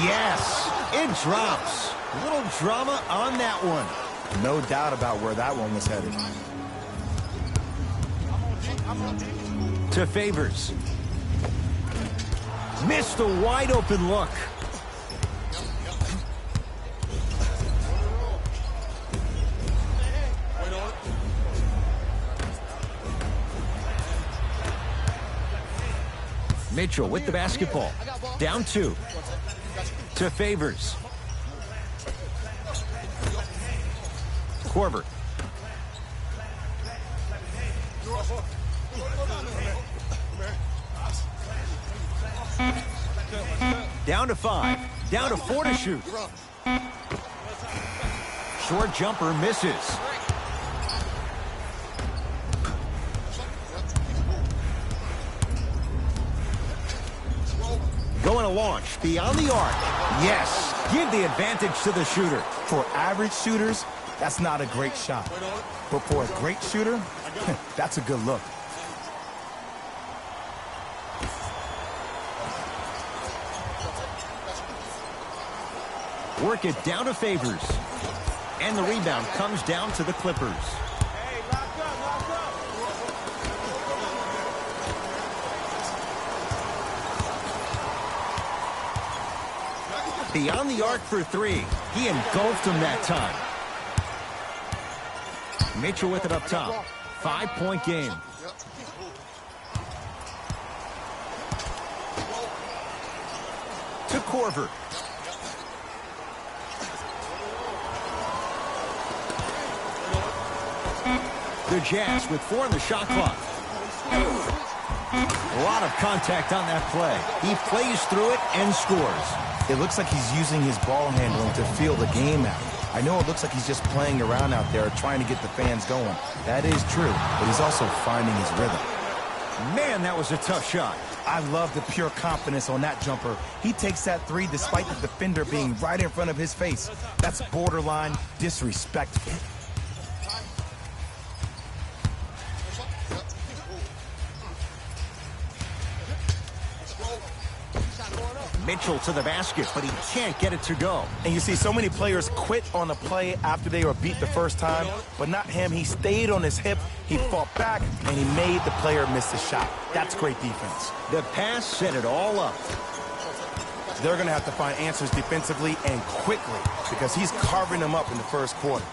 Yes, it drops. A little drama on that one. No doubt about where that one was headed. To Favors. Missed a wide open look. Mitchell with the basketball. Down 2. To Favors. Korver. Down to 5. Down to 4 to shoot. Short jumper misses. Going to launch beyond the arc. Yes, give the advantage to the shooter. For average shooters, that's not a great shot. But for a great shooter, that's a good look. Work it down to Favors. And the rebound comes down to the Clippers. Beyond the arc for 3. He engulfed him that time. Mitchell with it up top. 5-point game. To Korver. The Jazz with 4 on the shot clock. A lot of contact on that play. He plays through it and scores. It looks like he's using his ball handling to feel the game out. I know it looks like he's just playing around out there trying to get the fans going. That is true, but he's also finding his rhythm. Man, that was a tough shot. I love the pure confidence on that jumper. He takes that 3 despite the defender being right in front of his face. That's borderline disrespectful. Mitchell to the basket, but he can't get it to go. And you see so many players quit on the play after they were beat the first time, but not him. He stayed on his hip, he fought back, and he made the player miss the shot. That's great defense. The pass set it all up. They're going to have to find answers defensively and quickly because he's carving them up in the first quarter.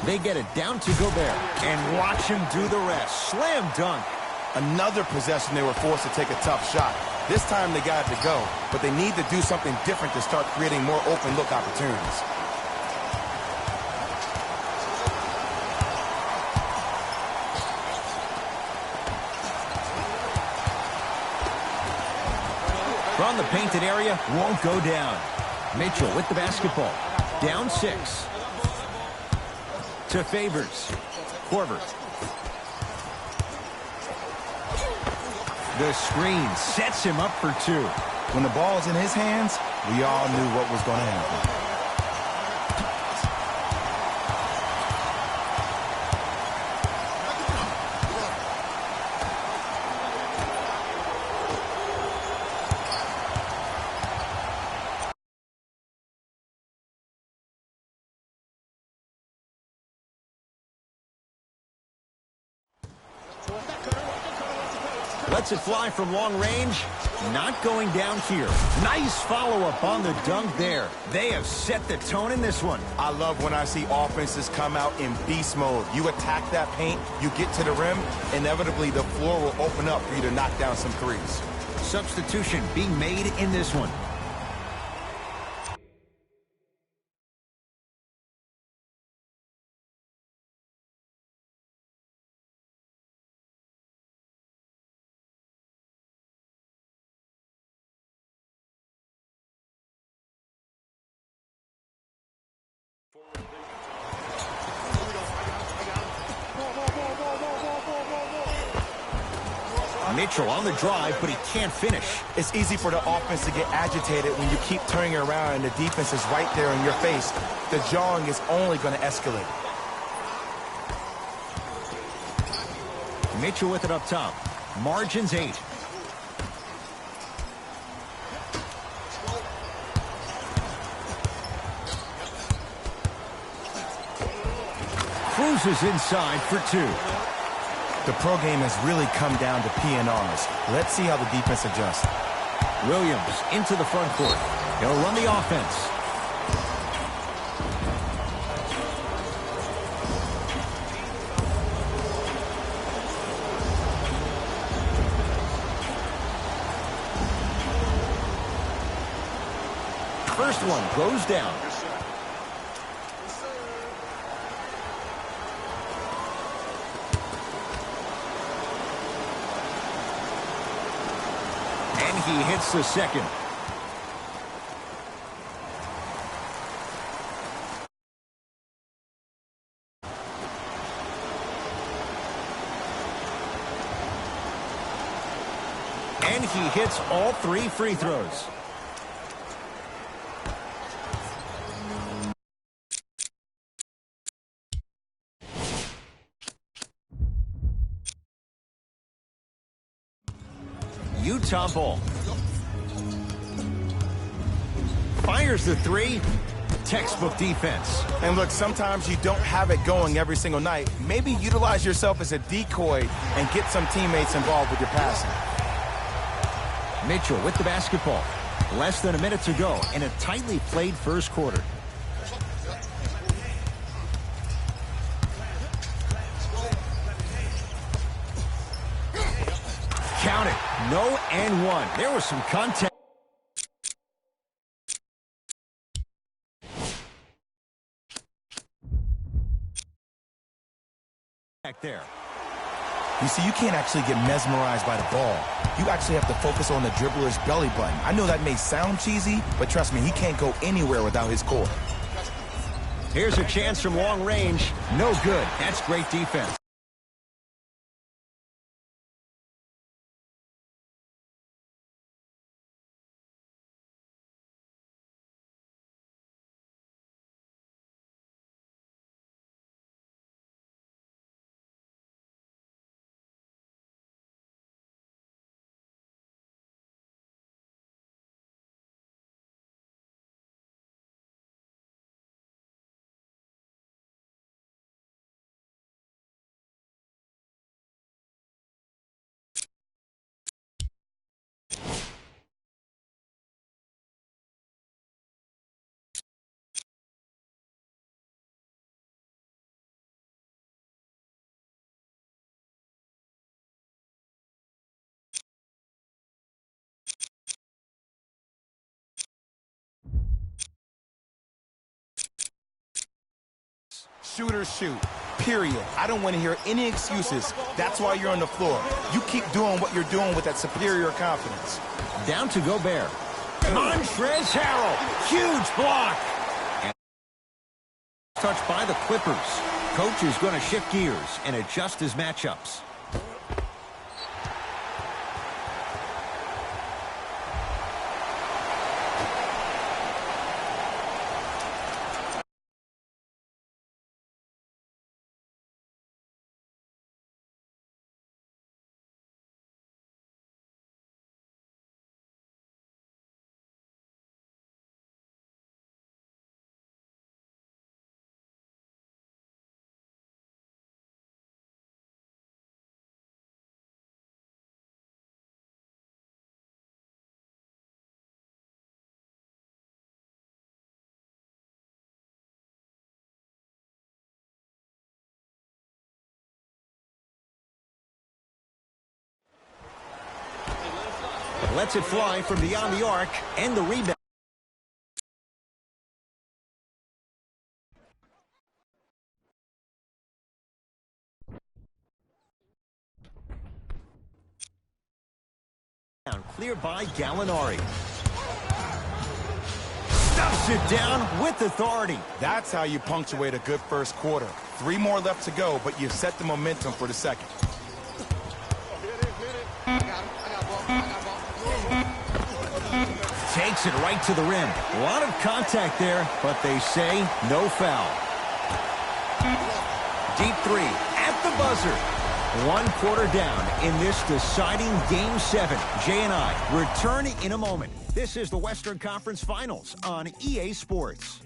They get it down to Gobert, and watch him do the rest. Slam dunk. Another possession they were forced to take a tough shot. This time they got it to go, but they need to do something different to start creating more open look opportunities. From the painted area, won't go down. Mitchell with the basketball. Down 6. To Favors. Korver. The screen sets him up for 2. When the ball's in his hands, we all knew what was going to happen. Lets it fly from long range. Not going down here. Nice follow-up on the dunk there. They have set the tone in this one. I love when I see offenses come out in beast mode. You attack that paint, you get to the rim, inevitably the floor will open up for you to knock down some threes. Substitution being made in this one. Mitchell on the drive, but he can't finish. It's easy for the offense to get agitated when you keep turning around and the defense is right there in your face. The jawing is only going to escalate. Mitchell with it up top. Margins 8. Cruises inside for 2. The pro game has really come down to P&Rs. Let's see how the defense adjusts. Williams into the front court. He'll run the offense. First one goes down. And he hits the second. And he hits all 3 free throws. Utah ball. Fires the 3. Textbook defense. And look, sometimes you don't have it going every single night. Maybe utilize yourself as a decoy and get some teammates involved with your passing. Mitchell with the basketball. Less than a minute to go in a tightly played first quarter. Count it. No and 1. There was some contact. There. You see, you can't actually get mesmerized by the ball. You actually have to focus on the dribbler's belly button. I know that may sound cheesy, but trust me, he can't go anywhere without his core. Here's a chance from long range. No good. That's great defense. Shooters shoot, period. I don't want to hear any excuses. That's why you're on the floor. You keep doing what you're doing with that superior confidence. Down to Gobert. Montrezl Harrell. Huge block. And touched by the Clippers. Coach is going to shift gears and adjust his matchups. Lets it fly from beyond the arc, and the rebound. Clear by Gallinari. Stuffs it down with authority. That's how you punctuate a good first quarter. 3 more left to go, but you've set the momentum for the second. Takes it right to the rim. A lot of contact there, but they say no foul. Deep 3 at the buzzer. One quarter down in this deciding Game 7. Jay and I return in a moment. This is the Western Conference Finals on EA Sports.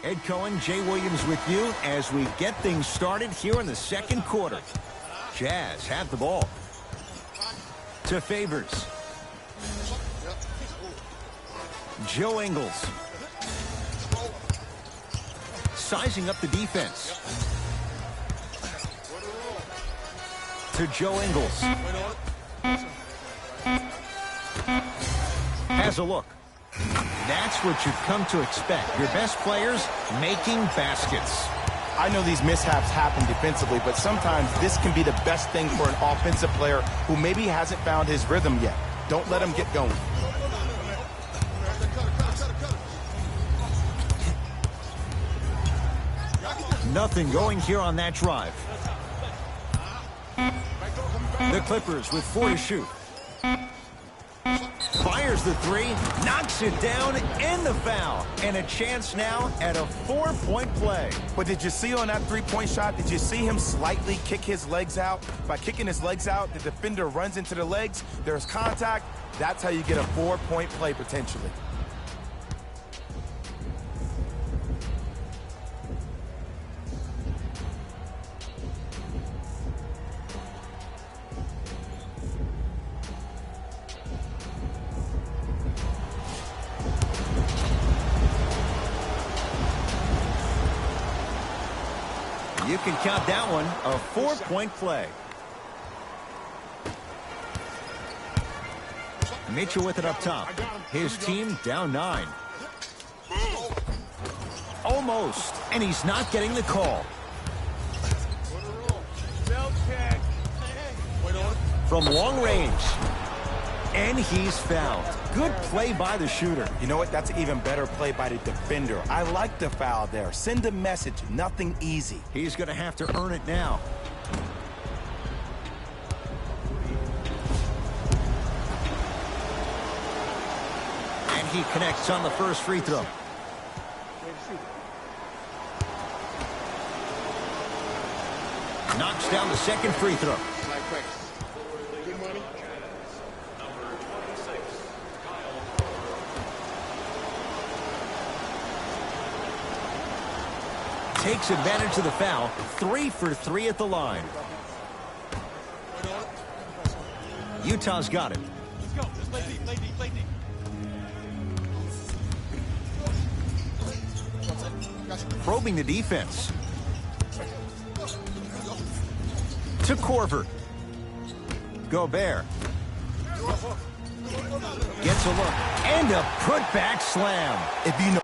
Ed Cohen, Jay Williams with you as we get things started here in the second quarter. Jazz have the ball. To Favors. Joe Ingles. Sizing up the defense. To Joe Ingles. Has a look. That's what you've come to expect. Your best players making baskets. I know these mishaps happen defensively, but sometimes this can be the best thing for an offensive player who maybe hasn't found his rhythm yet. Don't let him get going. Nothing going here on that drive. The Clippers with 4 to shoot. Fires the three, knocks it down, and the foul. And a chance now at a 4-point play. But did you see on that three-point shot, did you see him slightly kick his legs out? By kicking his legs out, the defender runs into the legs, there's contact. That's how you get a 4-point play potentially. You can count that one a 4-point play. Mitchell with it up top. His team down 9. Almost, and he's not getting the call. From long range. And he's fouled. Good play by the shooter. You know what? That's an even better play by the defender. I like the foul there. Send a message. Nothing easy. He's going to have to earn it now. And he connects on the first free throw. Knocks down the second free throw. Takes advantage of the foul. 3 for 3 at the line. Utah's got it. Let's go. Just play deep, play deep, play deep. Probing the defense. To Korver. Gobert. Gets a look. And a putback slam. If you know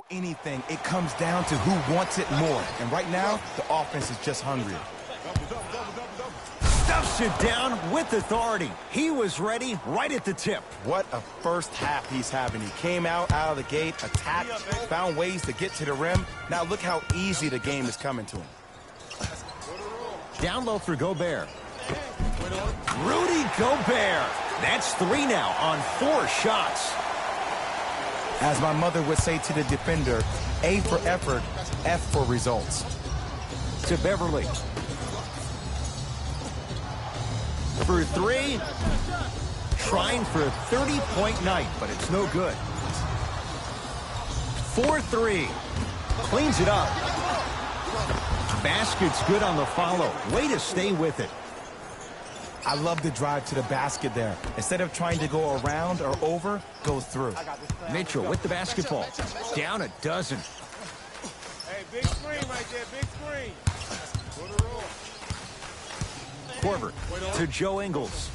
Anything, it comes down to who wants it more. And right now, the offense is just hungry. Stuffs it down with authority. He was ready right at the tip. What a first half he's having. He came out of the gate, attacked, found ways to get to the rim. Now look how easy the game is coming to him. Down low for Gobert. Rudy Gobert. That's 3 now on 4 shots. As my mother would say to the defender, A for effort, F for results. To Beverly. For 3. Trying for a 30-point night, but it's no good. 4-3. Cleans it up. Basket's good on the follow. Way to stay with it. I love the drive to the basket there. Instead of trying to go around or over, go through. Mitchell with the basketball. Down a dozen. Hey, big screen right there, big screen. Corbett to Joe Ingles.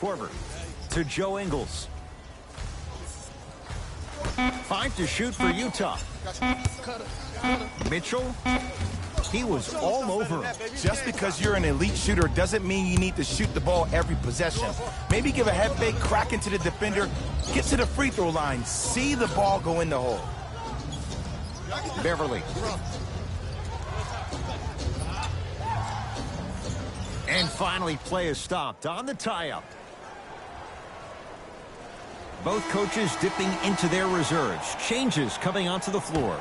Corbett to Joe Ingles. 5 to shoot for Utah. Mitchell, he was all over him. Just because you're an elite shooter doesn't mean you need to shoot the ball every possession. Maybe give a head fake, crack into the defender, get to the free throw line, see the ball go in the hole. Beverly. And finally, play is stopped on the tie-up. Both coaches dipping into their reserves. Changes coming onto the floor.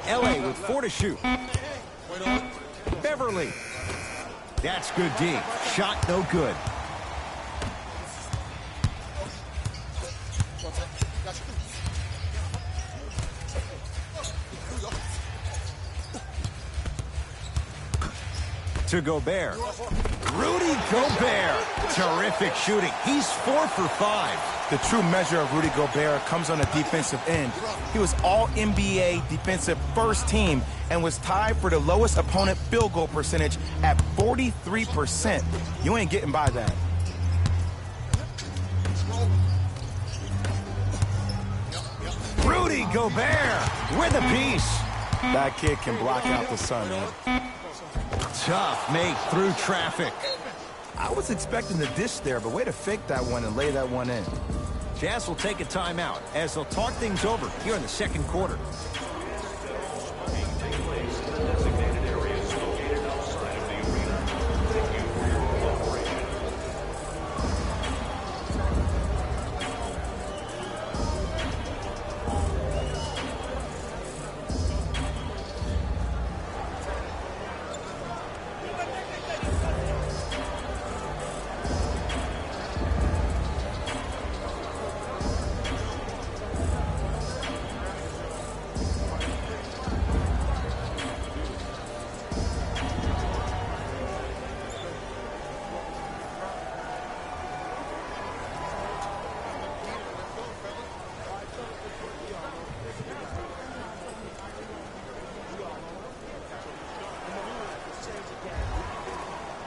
LA with 4 to shoot. Beverly. That's good D. Shot no good. To Gobert. Rudy Gobert. Terrific shooting. He's 4 for 5. The true measure of Rudy Gobert comes on the defensive end. He was all-NBA defensive first team and was tied for the lowest opponent field goal percentage at 43%. You ain't getting by that. Rudy Gobert with a piece. That kid can block out the sun, man. Tough make through traffic. I was expecting the dish there, but way to fake that one and lay that one in. Jazz will take a timeout as they'll talk things over here in the second quarter.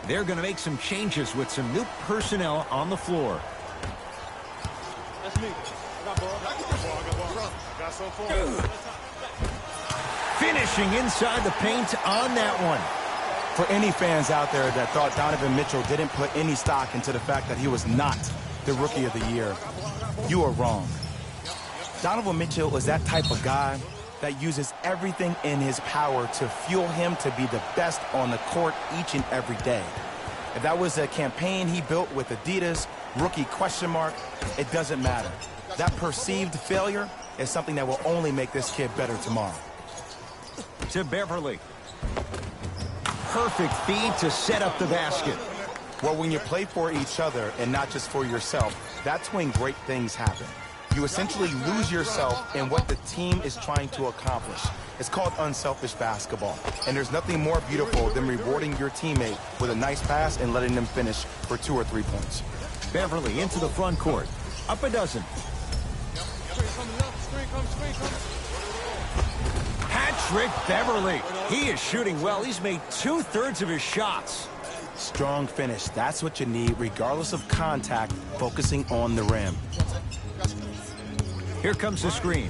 They're going to make some changes with some new personnel on the floor. That's me. I got ball. I got some for him. Finishing inside the paint on that one. For any fans out there that thought Donovan Mitchell didn't put any stock into the fact that he was not the Rookie of the Year, you are wrong. Donovan Mitchell is that type of guy that uses everything in his power to fuel him to be the best on the court each and every day. If that was a campaign he built with Adidas, rookie question mark, it doesn't matter. That perceived failure is something that will only make this kid better tomorrow. To Beverly. Perfect feed to set up the basket. Well, when you play for each other and not just for yourself, that's when great things happen. You essentially lose yourself in what the team is trying to accomplish. It's called unselfish basketball. And there's nothing more beautiful than rewarding your teammate with a nice pass and letting them finish for 2 or 3 points. Beverly into the front court. Up a dozen. Patrick Beverly. He is shooting well. He's made 2/3 of his shots. Strong finish. That's what you need, regardless of contact, focusing on the rim. Here comes the screen.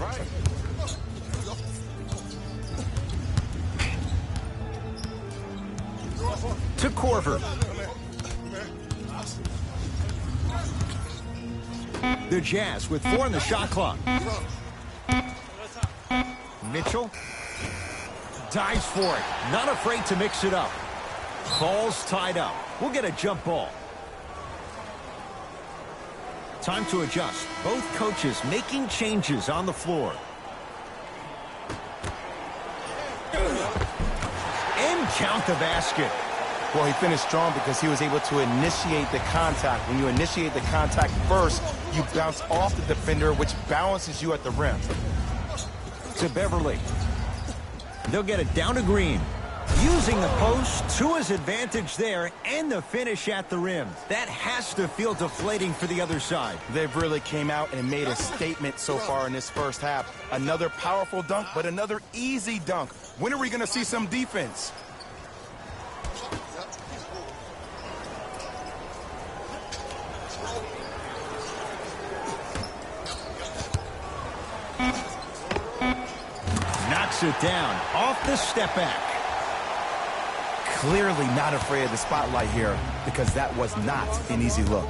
To Korver. The Jazz with 4 on the shot clock. Mitchell dives for it. Not afraid to mix it up. Ball's tied up. We'll get a jump ball. Time to adjust. Both coaches making changes on the floor. And count the basket. Well, he finished strong because he was able to initiate the contact. When you initiate the contact first, you bounce off the defender, which balances you at the rim. To Beverly. They'll get it down to Green. Using the post to his advantage there and the finish at the rim. That has to feel deflating for the other side. They've really came out and made a statement so far in this first half. Another powerful dunk, but another easy dunk. When are we going to see some defense? Knocks it down off the step back. Clearly not afraid of the spotlight here because that was not an easy look.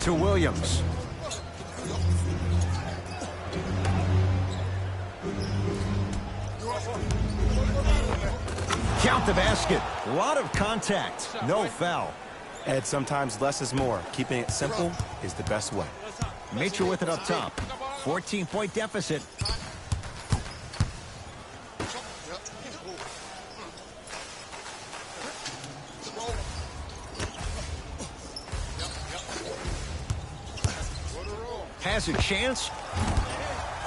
To Williams. Count the basket. A lot of contact. No foul. Ed, sometimes less is more. Keeping it simple is the best way. Mitchell with it up top. 14-point deficit. Has a chance.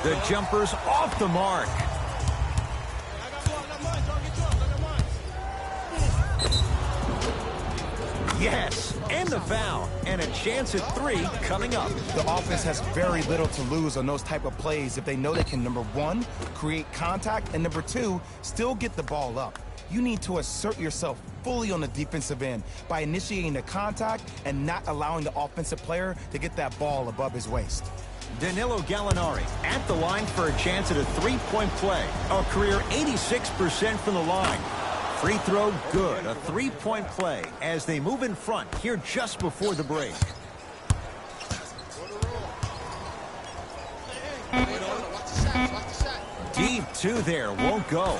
The jumper's off the mark. Yes, and the foul, and a chance at 3 coming up. The offense has very little to lose on those type of plays if they know they can, number 1, create contact, and number 2, still get the ball up. You need to assert yourself fully on the defensive end by initiating the contact and not allowing the offensive player to get that ball above his waist. Danilo Gallinari at the line for a chance at a 3-point play. A career 86% from the line. Free throw good. A 3-point play as they move in front here just before the break. Deep 2 there. Won't go.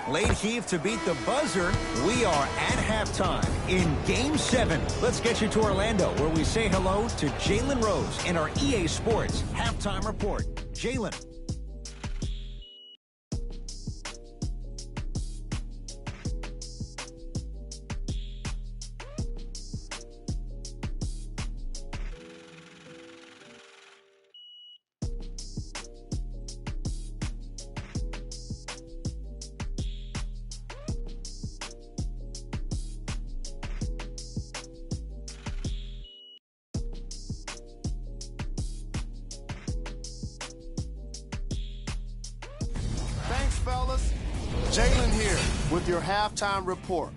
Late heave to beat the buzzer. We are at halftime in Game 7. Let's get you to Orlando, where we say hello to Jalen Rose in our EA Sports Halftime Report. Jalen. Fellas, Jalen here with your halftime report.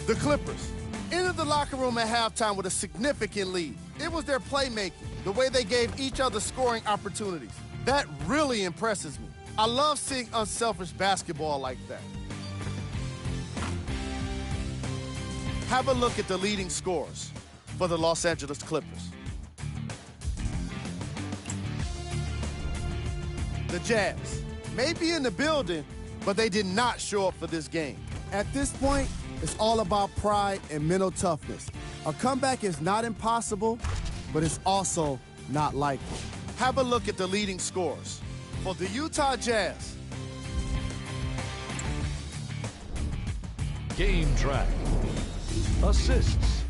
The Clippers entered the locker room at halftime with a significant lead. It was their playmaking, the way they gave each other scoring opportunities. That really impresses me. I love seeing unselfish basketball like that. Have a look at the leading scorers for the Los Angeles Clippers. The Jazz may be in the building, but they did not show up for this game. At this point, it's all about pride and mental toughness. A comeback is not impossible, but it's also not likely. Have a look at the leading scorers for the Utah Jazz. Game track. Assists.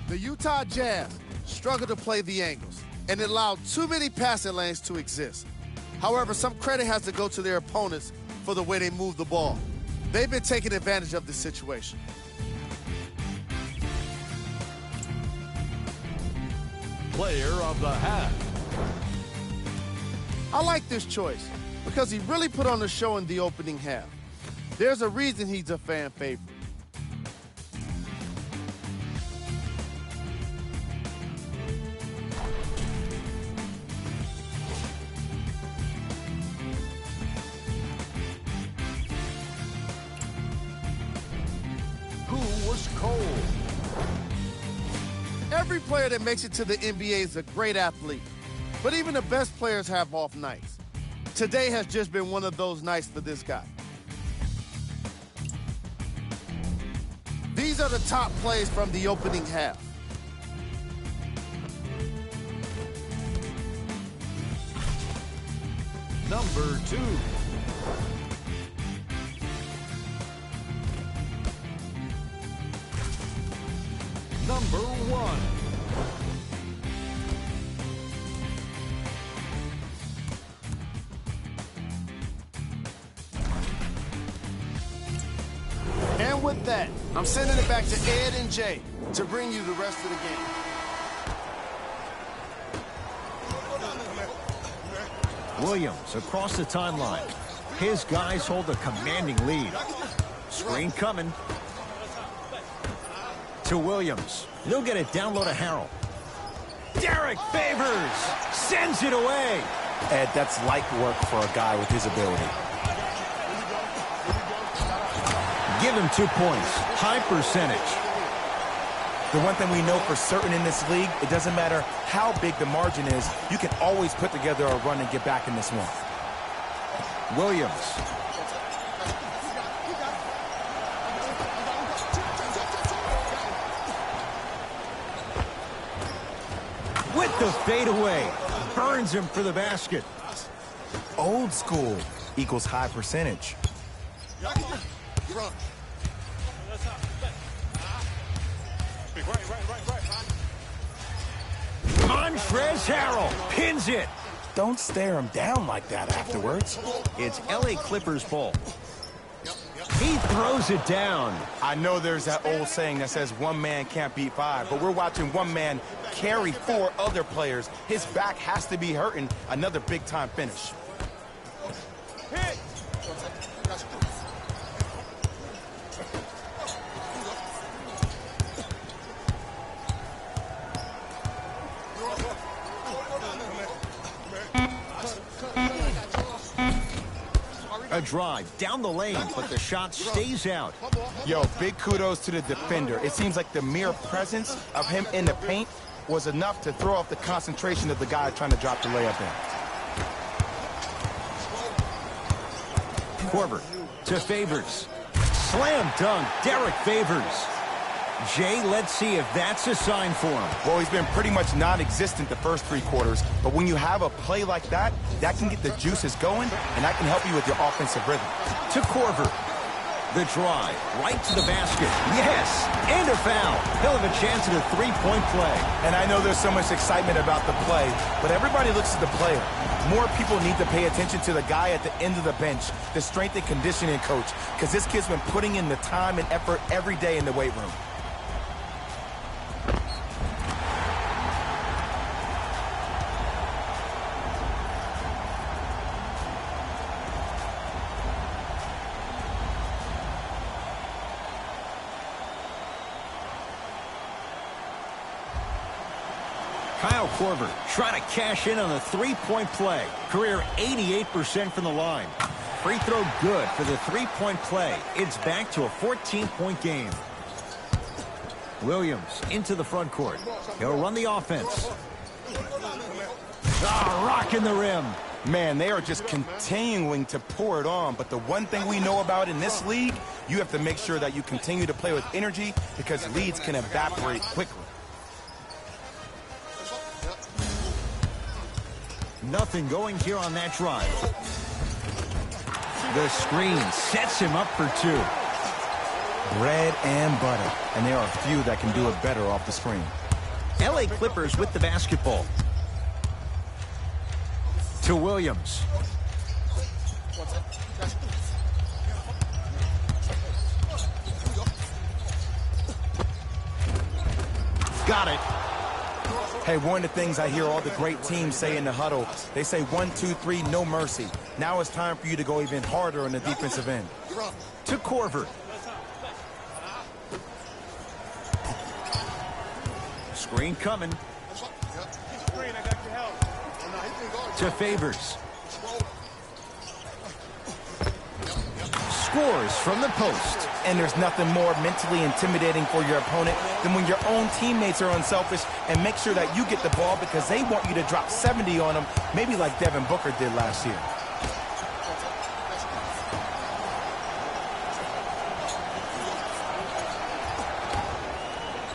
The Utah Jazz struggled to play the angles, and it allowed too many passing lanes to exist. However, some credit has to go to their opponents for the way they move the ball. They've been taking advantage of this situation. Player of the half. I like this choice because he really put on a show in the opening half. There's a reason he's a fan favorite. Every player that makes it to the NBA is a great athlete, but even the best players have off nights. Today has just been one of those nights for this guy. These are the top plays from the opening half. Number 2. Number 1. And with that, I'm sending it back to Ed and Jay to bring you the rest of the game. Williams across the timeline. His guys hold a commanding lead. Screen coming. To Williams. He'll get it down low to Harrell. Derek Favors sends it away. Ed, that's light work for a guy with his ability. Give him 2 points. High percentage. The one thing we know for certain in this league, it doesn't matter how big the margin is, you can always put together a run and get back in this one. Williams. With the fadeaway. Burns him for the basket. Old school equals high percentage. Montrezl Harrell pins it. Don't stare him down like that afterwards. It's LA Clippers ball. He throws it down. I know there's that old saying that says one man can't beat five, but we're watching one man carry 4 other players. His back has to be hurting. Another big-time finish. Hit. A drive down the lane, but the shot stays out. Yo, big kudos to the defender. It seems like the mere presence of him in the paint was enough to throw off the concentration of the guy trying to drop the layup in. Korver to Favors. Slam dunk, Derek Favors. Jay, let's see if that's a sign for him. Well, he's been pretty much non-existent the first 3 quarters, but when you have a play like that, that can get the juices going, and that can help you with your offensive rhythm. To Korver. The drive, right to the basket. Yes, and a foul. He'll have a chance at a 3-point play. And I know there's so much excitement about the play, but everybody looks at the player. More people need to pay attention to the guy at the end of the bench, the strength and conditioning coach, because this kid's been putting in the time and effort every day in the weight room. Kyle Korver trying to cash in on the 3-point play. Career 88% from the line. Free throw good for the 3-point play. It's back to a 14-point game. Williams into the front court. He'll run the offense. Rocking the rim. Man, they are just continuing to pour it on. But the one thing we know about in this league, you have to make sure that you continue to play with energy because leads can evaporate quickly. Nothing going here on that drive. The screen sets him up for 2. Bread and butter. And there are a few that can do it better off the screen. LA Clippers with the basketball. To Williams. Got it. Hey, one of the things I hear all the great teams say in the huddle, they say 1, 2, 3, no mercy. Now it's time for you to go even harder on the defensive end. To Korver. Screen coming. To Favors. Scores from the post. And there's nothing more mentally intimidating for your opponent than when your own teammates are unselfish and make sure that you get the ball because they want you to drop 70 on them, maybe like Devin Booker did last year.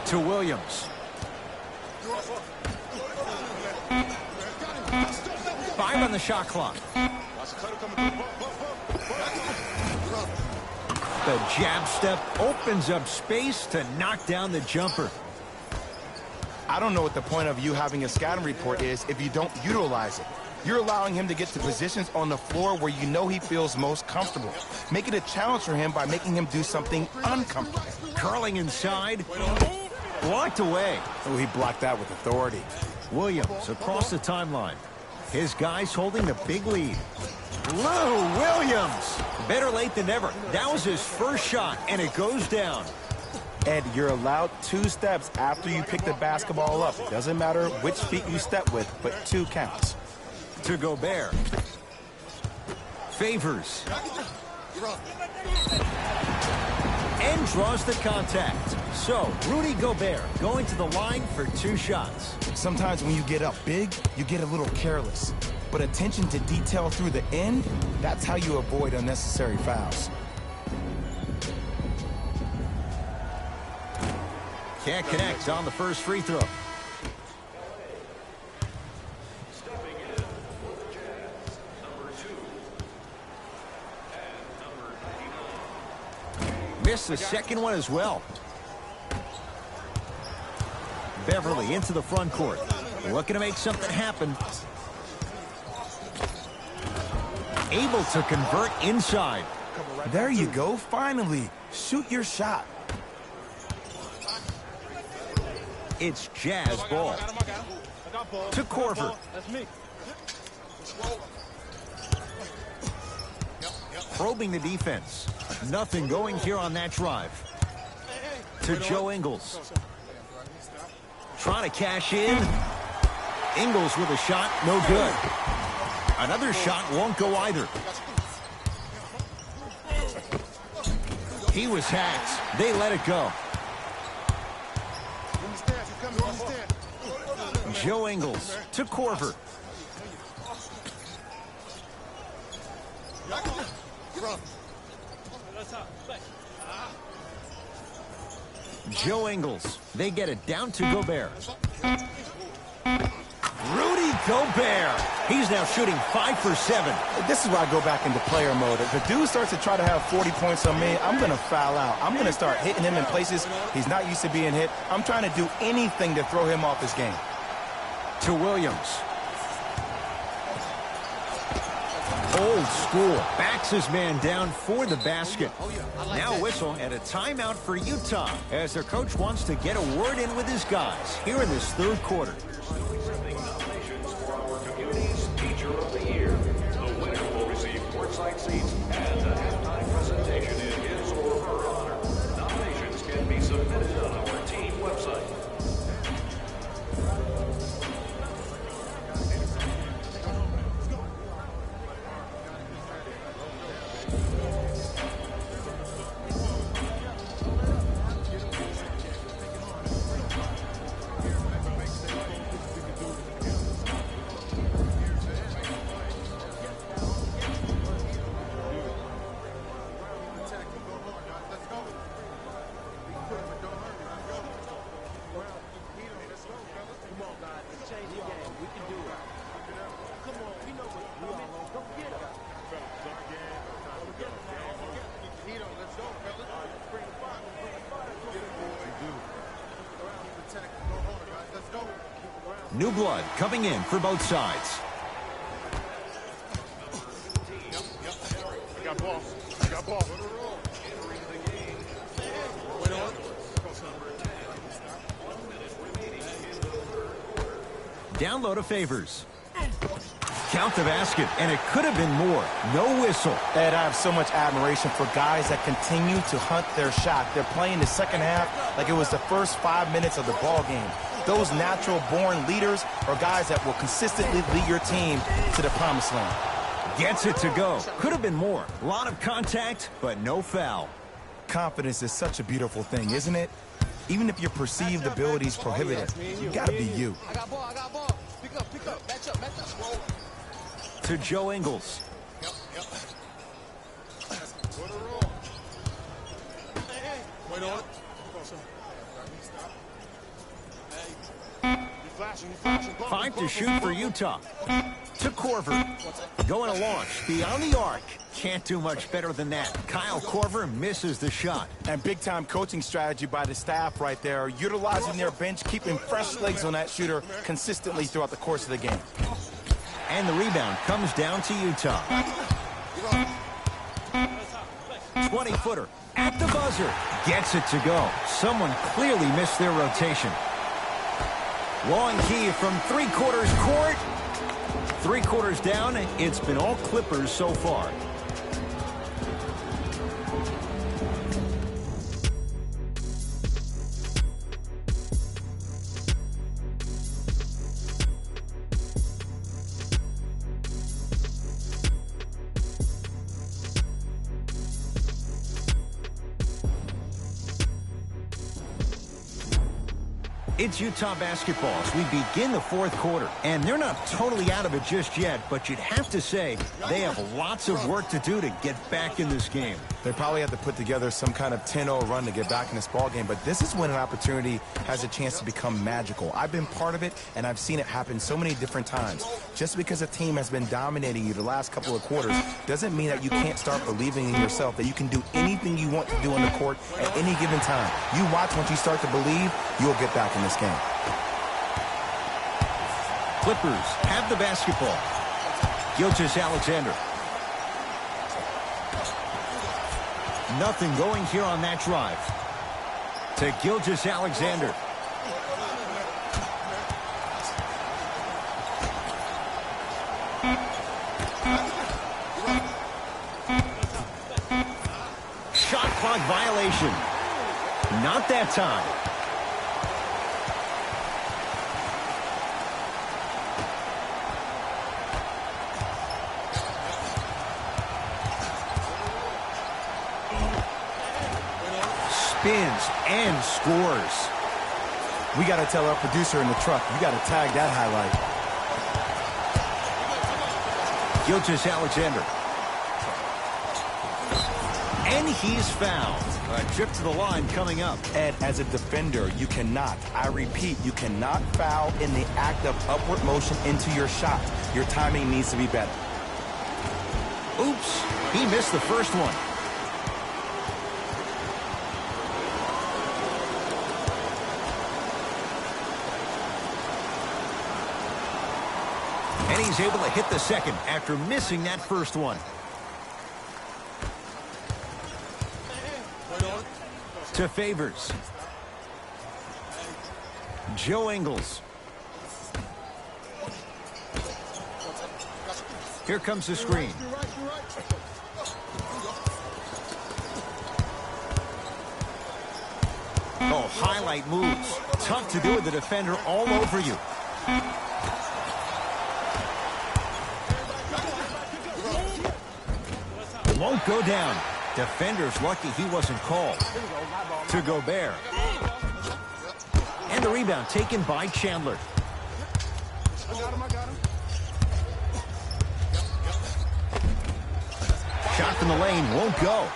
To Williams. 5 on the shot clock. The jab step opens up space to knock down the jumper. I don't know what the point of you having a scouting report is if you don't utilize it. You're allowing him to get to positions on the floor where you know he feels most comfortable. Make it a challenge for him by making him do something uncomfortable. Curling inside. Blocked away. Oh, he blocked that with authority. Williams across the timeline. His guys holding the big lead. Lou Williams. Better late than never. That was his first shot, and it goes down. Ed, you're allowed 2 steps after you pick the basketball up. It doesn't matter which feet you step with, but 2 counts. To Gobert. Favors. And draws the contact. So, Rudy Gobert going to the line for 2 shots. Sometimes when you get up big, you get a little careless. But attention to detail through the end, that's how you avoid unnecessary fouls. Can't connect on the first free throw. Missed the second one as well. Beverly into the front court. Looking to make something happen. Able to convert inside. There you go, finally. Shoot your shot. It's Jazz ball. To Corver. That's me. Probing the defense. Nothing going here on that drive. To Joe Ingles. Trying to cash in. Ingles with a shot, no good. Another shot won't go either. He was hacked. They let it go. Joe Ingles to Corver. Joe Ingles. They get it down to Gobert. Rudy Gobert. He's now shooting 5 for 7. This is where I go back into player mode. If a dude starts to try to have 40 points on me, I'm going to foul out. I'm going to start hitting him in places he's not used to being hit. I'm trying to do anything to throw him off his game. To Williams. Old school. Backs his man down for the basket. Now a whistle and a timeout for Utah as their coach wants to get a word in with his guys here in this third quarter. Teacher of the Year. The winner will receive courtside seats and a halftime presentation in his or her honor. Nominations can be submitted on our team website. New blood coming in for both sides. Got ball. Got ball. Down low to Favors. Count the basket, and it could have been more. No whistle. Ed, I have so much admiration for guys that continue to hunt their shot. They're playing the second half like it was the first 5 minutes of the ball game. Those natural-born leaders are guys that will consistently lead your team to the promised land. Gets it to go. Could have been more. A lot of contact, but no foul. Confidence is such a beautiful thing, isn't it? Even if your perceived abilities prohibit it, you gotta be you. I got ball, I got ball. Pick up, match up, match up. To Joe Ingles. Wait on it. Five to shoot for Utah. To Corver. Going to launch beyond the arc. Can't do much better than that. Kyle Korver misses the shot. And big-time coaching strategy by the staff right there, utilizing their bench, keeping fresh legs on that shooter consistently throughout the course of the game. And the rebound comes down to Utah. 20-footer at the buzzer. Gets it to go. Someone clearly missed their rotation. Long key from three-quarters court. 3 quarters down. It's been all Clippers so far. It's Utah basketball as we begin the fourth quarter. And they're not totally out of it just yet, but you'd have to say they have lots of work to do to get back in this game. They probably have to put together some kind of 10-0 run to get back in this ball game, but this is when an opportunity has a chance to become magical. I've been part of it, and I've seen it happen so many different times. Just because a team has been dominating you the last couple of quarters doesn't mean that you can't start believing in yourself, that you can do anything you want to do on the court at any given time. You watch, once you start to believe, you'll get back in this game. Clippers have the basketball. Gilgeous Alexander. Nothing going here on that drive. To Gilgeous-Alexander. Shot clock violation. Not that time. Spins and scores. We got to tell our producer in the truck, you got to tag that highlight. Gilgeous-Alexander. And he's fouled. A trip to the line coming up. Ed, as a defender, you cannot, I repeat, you cannot foul in the act of upward motion into your shot. Your timing needs to be better. Oops, he missed the first one. And he's able to hit the second after missing that first one. To Favors. Joe Ingles. Here comes the screen. Oh, highlight moves. Tough to do with the defender all over you. Won't go down. Defender's lucky he wasn't called. To Gobert. And the rebound taken by Chandler. Shot from the lane won't go.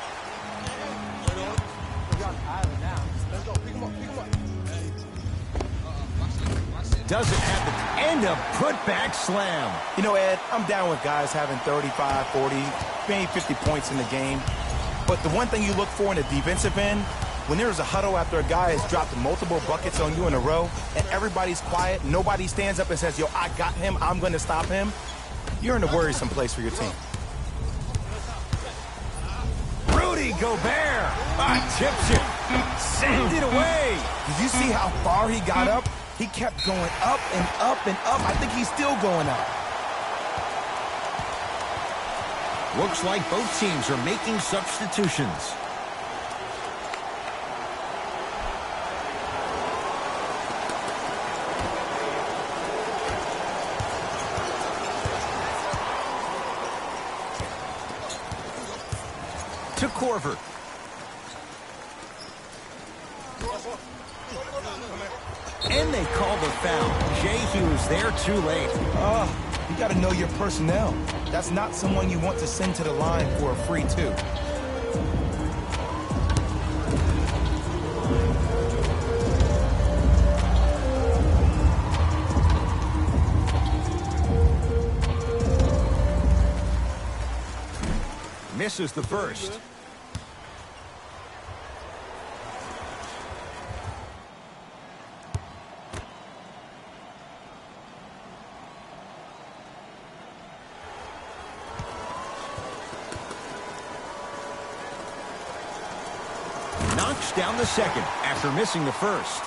Doesn't happen. And a putback slam. You know, Ed, I'm down with guys having 35, 40, maybe 50 points in the game. But the one thing you look for in a defensive end, when there's a huddle after a guy has dropped multiple buckets on you in a row and everybody's quiet, nobody stands up and says, yo, I got him, I'm going to stop him, you're in a worrisome place for your team. Rudy Gobert tips it. Send it away. Did you see how far he got up? He kept going up and up and up. I think he's still going up. Looks like both teams are making substitutions. To Korver. And they call the foul. Jay Hughes there too late. You got to know your personnel. That's not someone you want to send to the line for a free two. Misses the first. Knocks down the second after missing the first.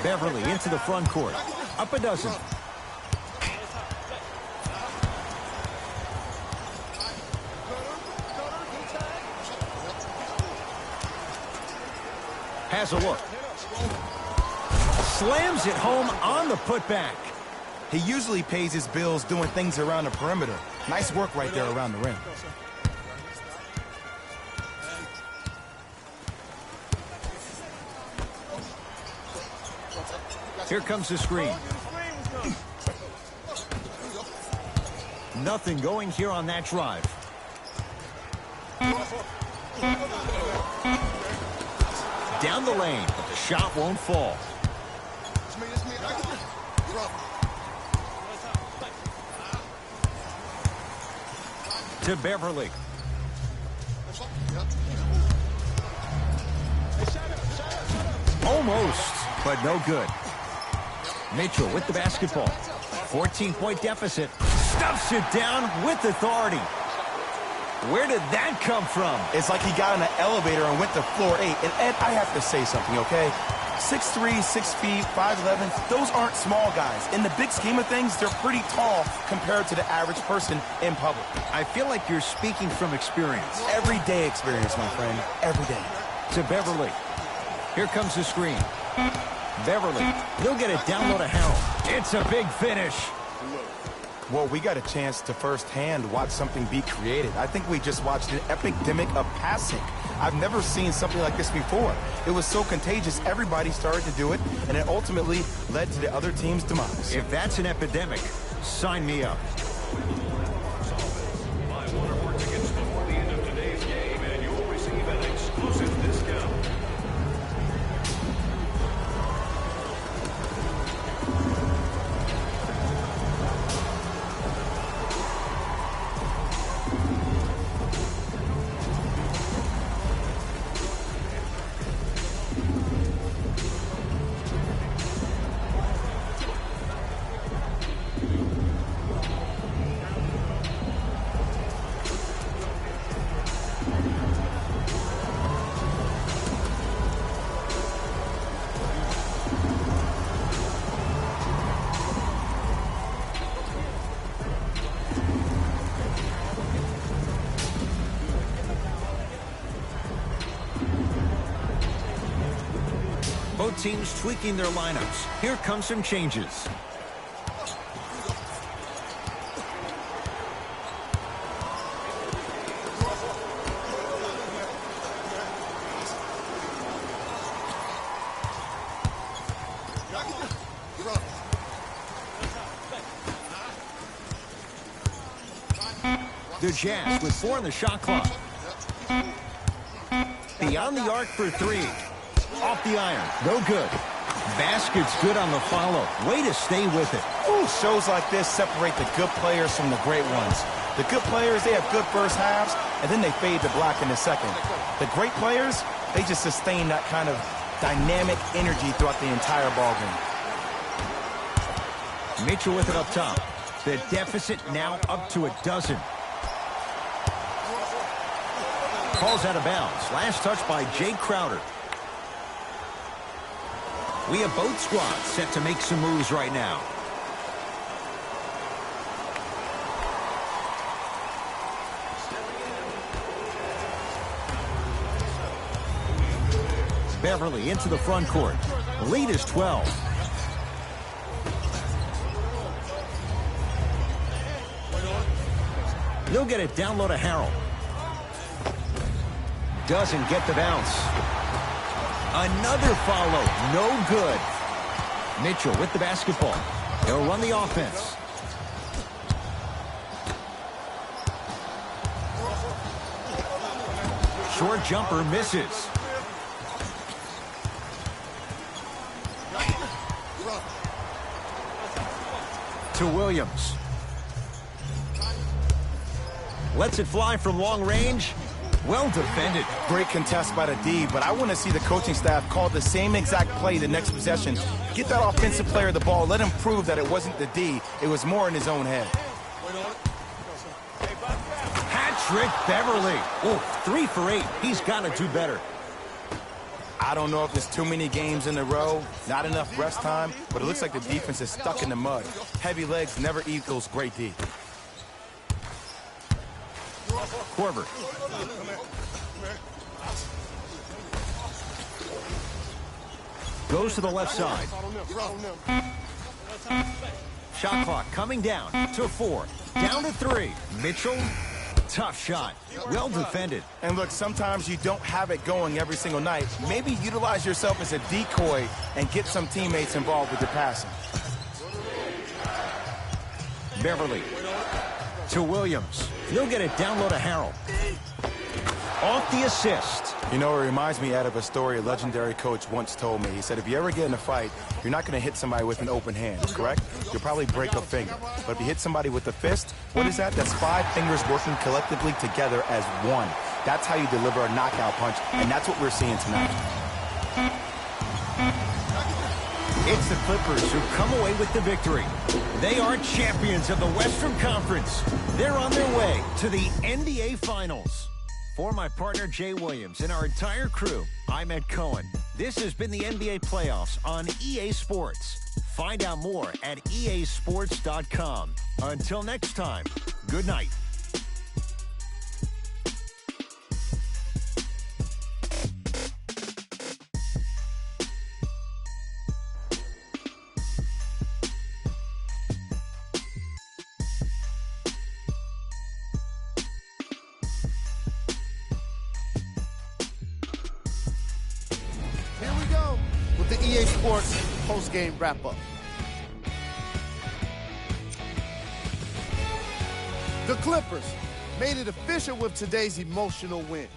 Beverly into the front court. Up a dozen. Has a look. Slams it home on the putback. He usually pays his bills doing things around the perimeter. Nice work right there around the rim. Here comes the screen. Nothing going here on that drive. Down the lane, but the shot won't fall. To Beverly. Almost, but no good. Mitchell with the basketball. 14-point deficit. Stuffs it down with authority. Where did that come from? It's like he got in an elevator and went to floor 8. And Ed, I have to say something, okay? 6'3", 6 feet, 5'11", those aren't small guys. In the big scheme of things, they're pretty tall compared to the average person in public. I feel like you're speaking from experience. Everyday experience, my friend. Every day. To Beverly. Here comes the screen. Beverly. He'll get it down low to Harold. It's a big finish. Well, we got a chance to firsthand watch something be created. I think we just watched an epidemic of passing. I've never seen something like this before. It was so contagious, everybody started to do it, and it ultimately led to the other team's demise. If that's an epidemic, sign me up. Buy one or more tickets before the end of today's game, and you'll receive an exclusive discount. Both teams tweaking their lineups. Here come some changes. The Jazz with 4 on the shot clock. Beyond the arc for 3. Off the iron. No good. Basket's good on the follow. Way to stay with it. Ooh, shows like this separate the good players from the great ones. The good players, they have good first halves, and then they fade to black in the second. The great players, they just sustain that kind of dynamic energy throughout the entire ballgame. Mitchell with it up top. The deficit now up to 12. Calls out of bounds. Last touch by Jay Crowder. We have both squads set to make some moves right now. Beverly into the front court. Lead is 12. He'll get it down low to Harold. Doesn't get the bounce. Another follow. No good. Mitchell with the basketball. He'll run the offense. Short jumper misses. To Williams. Lets it fly from long range. Well defended. Great contest by the D, but I want to see the coaching staff call the same exact play the next possession. Get that offensive player the ball. Let him prove that it wasn't the D. It was more in his own head. Hat-trick Beverly. Oh, 3 for 8. He's got to do better. I don't know if there's too many games in a row, not enough rest time, but it looks like the defense is stuck in the mud. Heavy legs never equals great D. Korver. Goes to the left side. Shot clock coming down to 4. Down to 3. Mitchell. Tough shot. Well defended. And look, sometimes you don't have it going every single night. Maybe utilize yourself as a decoy and get some teammates involved with your passing. Beverly. To Williams. He'll get it down low to Harold. Off the assist. You know, it reminds me out of a story a legendary coach once told me. He said, if you ever get in a fight, you're not going to hit somebody with an open hand, correct? You'll probably break a finger. But if you hit somebody with a fist, what is that? That's 5 fingers working collectively together as one. That's how you deliver a knockout punch, and that's what we're seeing tonight. It's the Clippers who come away with the victory. They are champions of the Western Conference. They're on their way to the NBA Finals. For my partner, Jay Williams, and our entire crew, I'm Ed Cohen. This has been the NBA Playoffs on EA Sports. Find out more at easports.com. Until next time, good night. With the EA Sports post-game wrap-up. The Clippers made it official with today's emotional win.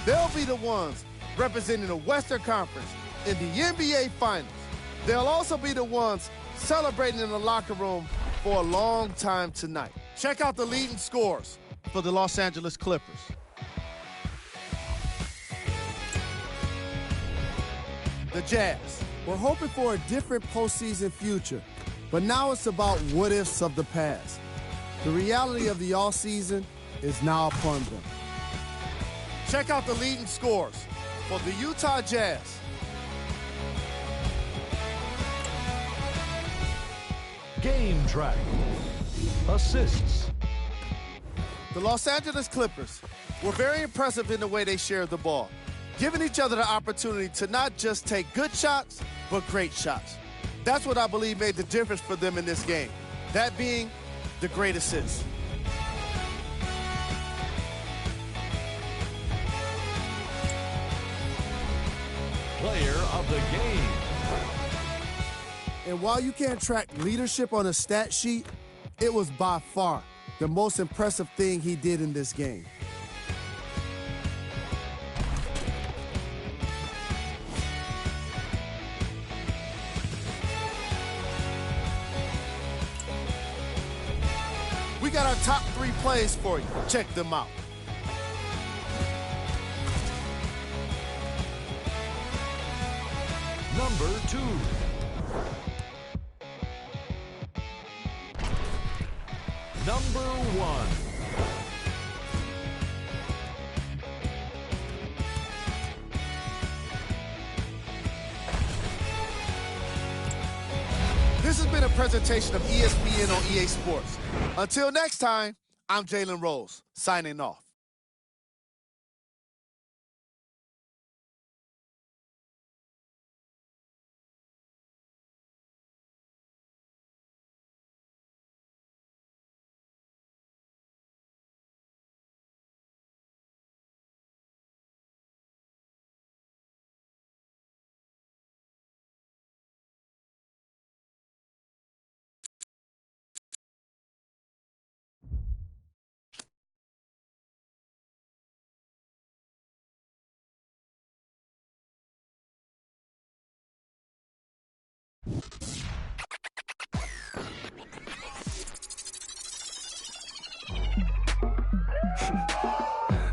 They'll be the ones representing the Western Conference in the NBA Finals. They'll also be the ones celebrating in the locker room for a long time tonight. Check out the leading scores for the Los Angeles Clippers. The Jazz. We're hoping for a different postseason future, but now it's about what-ifs of the past. The reality of the offseason is now upon them. Check out the leading scores for the Utah Jazz. Game track. Assists. The Los Angeles Clippers were very impressive in the way they shared the ball, giving each other the opportunity to not just take good shots, but great shots. That's what I believe made the difference for them in this game, that being the great assist. Player of the game. And while you can't track leadership on a stat sheet, it was by far the most impressive thing he did in this game. We got our top 3 plays for you. Check them out. Number 2. Number 1. This has been a presentation of ESPN on EA Sports. Until next time, I'm Jalen Rose, signing off.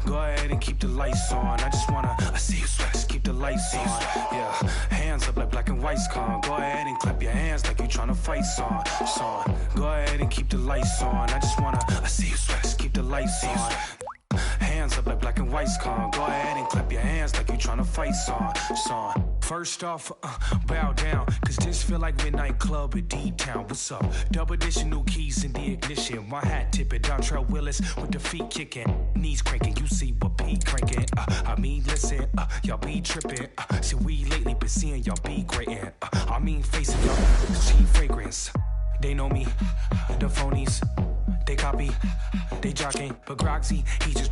Go ahead and keep the lights on. I just wanna, I see you sweat, just keep the lights on. Yeah, hands up like black and white's con. Go ahead and clap your hands like you tryna fight son. Go ahead and keep the lights on. I just wanna, I see you sweat, just keep the lights on. Hands up like black and white's con. Go ahead and clap your hands like you tryna fight son. First off, bow down, cause this feel like midnight club at D-Town. What's up? Double edition, new keys in the ignition. My hat tipping, Dontrell Willis with the feet kicking. Knees cranking, you see what Pete cranking. I mean, listen, y'all be tripping. See, we lately been seeing y'all be grating. I mean, facing y'all, cheap fragrance. They know me, the phonies. They copy, they jocking. But Groxy, he just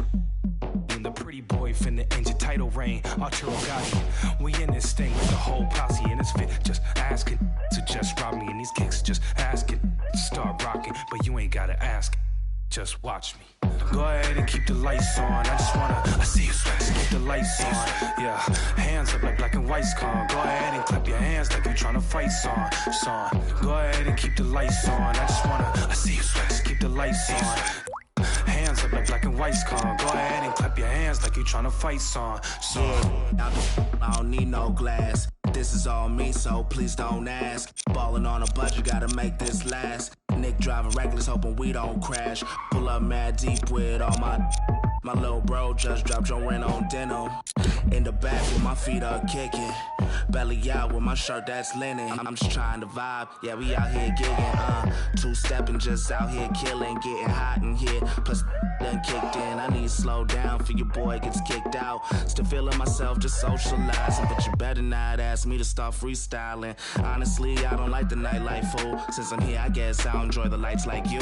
the pretty boy finna end your title reign. Arturo Gotti, we in this thing with the whole posse in this fit. Just asking to just rob me, and these kicks just asking to start rocking. But you ain't gotta ask, just watch me. Go ahead and keep the lights on. I just wanna, I see you sweat, keep the lights on. Yeah, hands up like black and white's con. Go ahead and clap your hands like you tryna fight son. Go ahead and keep the lights on. I just wanna, I see you sweat, keep the lights on. Hands up like black and white's con. Go ahead and clap your hands like you tryna fight son. I don't need no glass. This is all me, so please don't ask. Ballin' on a budget, gotta make this last. Nick driving reckless, hoping we don't crash. Pull up mad deep with all my little bro just dropped your rent on denim. In the back with my feet up kicking. Belly out with my shirt that's linen. I'm just trying to vibe, yeah, we out here gigging. Two-stepping, just out here killing. Getting hot in here, plus done kicked in. I need to slow down for your boy gets kicked out. Still feeling myself, just socializing. But you better not ask me to start freestyling. Honestly, I don't like the nightlife, fool. Since I'm here, I guess I'll enjoy the lights like you.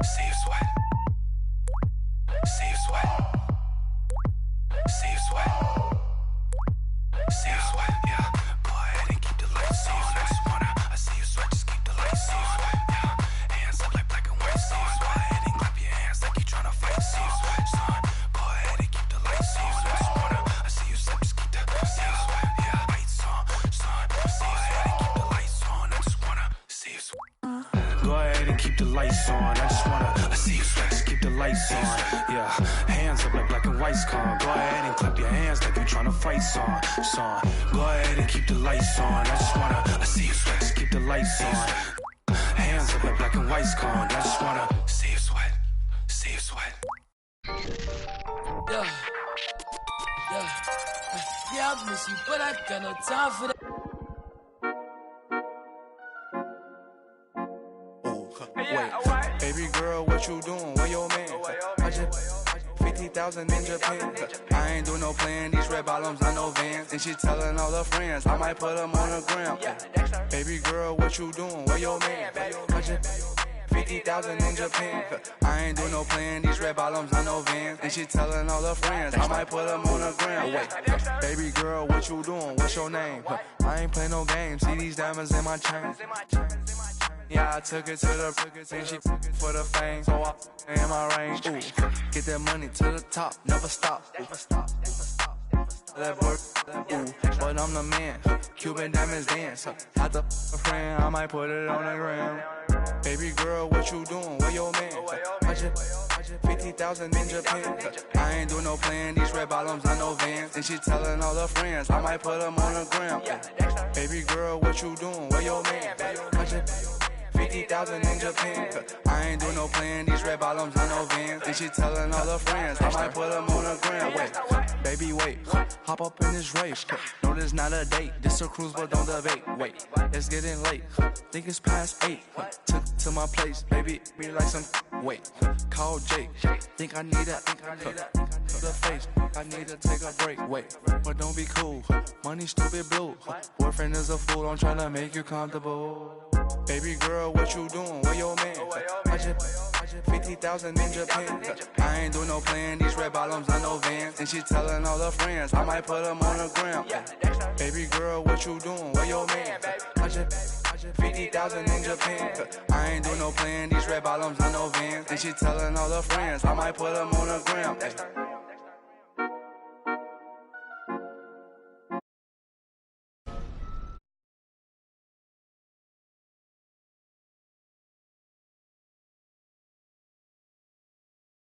See you sweat. See you sweat. See you sweat. See you sweat. Yeah. Go ahead and keep the lights on. I just wanna. I see you sweat. Just keep the lights on. Yeah. Hands up like black and white. See you sweat. Go ahead and clap your hands like you tryna fight. See you sweat. Son. Go ahead and keep the lights on. I just wanna. I see you sweat. Just keep the lights on. Yeah. Lights on. Son. Go ahead and keep the lights on. I just wanna see you sweat. Go ahead and keep the lights on. I just wanna. I see you sweat. Just keep the lights on. Yeah. Hands up like black and white's con. Go ahead and clap your hands like you tryna fight, son. Go ahead and keep the lights on. I just wanna. I see you sweat. Just keep the lights on. Hands up like black and white's con. I just wanna see you sweat. See you sweat. Yeah. Yeah, I miss you, but I got no time for that. Wait, baby girl, what you doing? Where your man? I just 50,000 in Japan. I ain't do no plan. These red bottoms, I know Vans. And she telling all her friends, I might put them on the gram. Baby girl, what you doing? Where your man? I just 50,000 in Japan. I ain't do no plan. These red bottoms, I know Vans. And she telling all her friends, I might put them on the gram. Wait, baby girl, what you doing? What's your name? I ain't play no games. See these diamonds in my chain. Yeah, I took it to the and she for the fame, so I in my range. Ooh, get that money to the top, never stop. That work, ooh, but I'm the man. Cuban diamonds dance. Had the friend, I might put it on the gram. Baby girl, what you doing? Where your man? I just 50,000 in Japan. I ain't do no plan. These red bottoms, I know Vans. And she telling all her friends, I might put them on the gram. Baby girl, what you doing? Where your man? I just 50,000 in Japan. I ain't do no plan. These red bottoms, I know Vans. And she telling all her friends, I might put them on the gram. Wait, baby, wait. Hop up in this race. No, this not a date. This a cruise, but don't debate. Wait, it's getting late. Think it's past 8. Took to my place, baby. Be like some. Wait, call Jake. Think I need that. The face. I need to take a break. Wait, but don't be cool. Money stupid blue. Boyfriend is a fool. I'm trying to make you comfortable. Baby girl, what you doing? Where your man? I just 50,000 in Japan. I ain't do no plan. These red bottoms, I know Vans. And she telling all her friends, I might put them on the gram. Baby girl, what you doing? Where your man? I just 50,000 in Japan. I ain't do no plan. These red bottoms, I know Vans. And she telling all her friends, I might put them on the gram.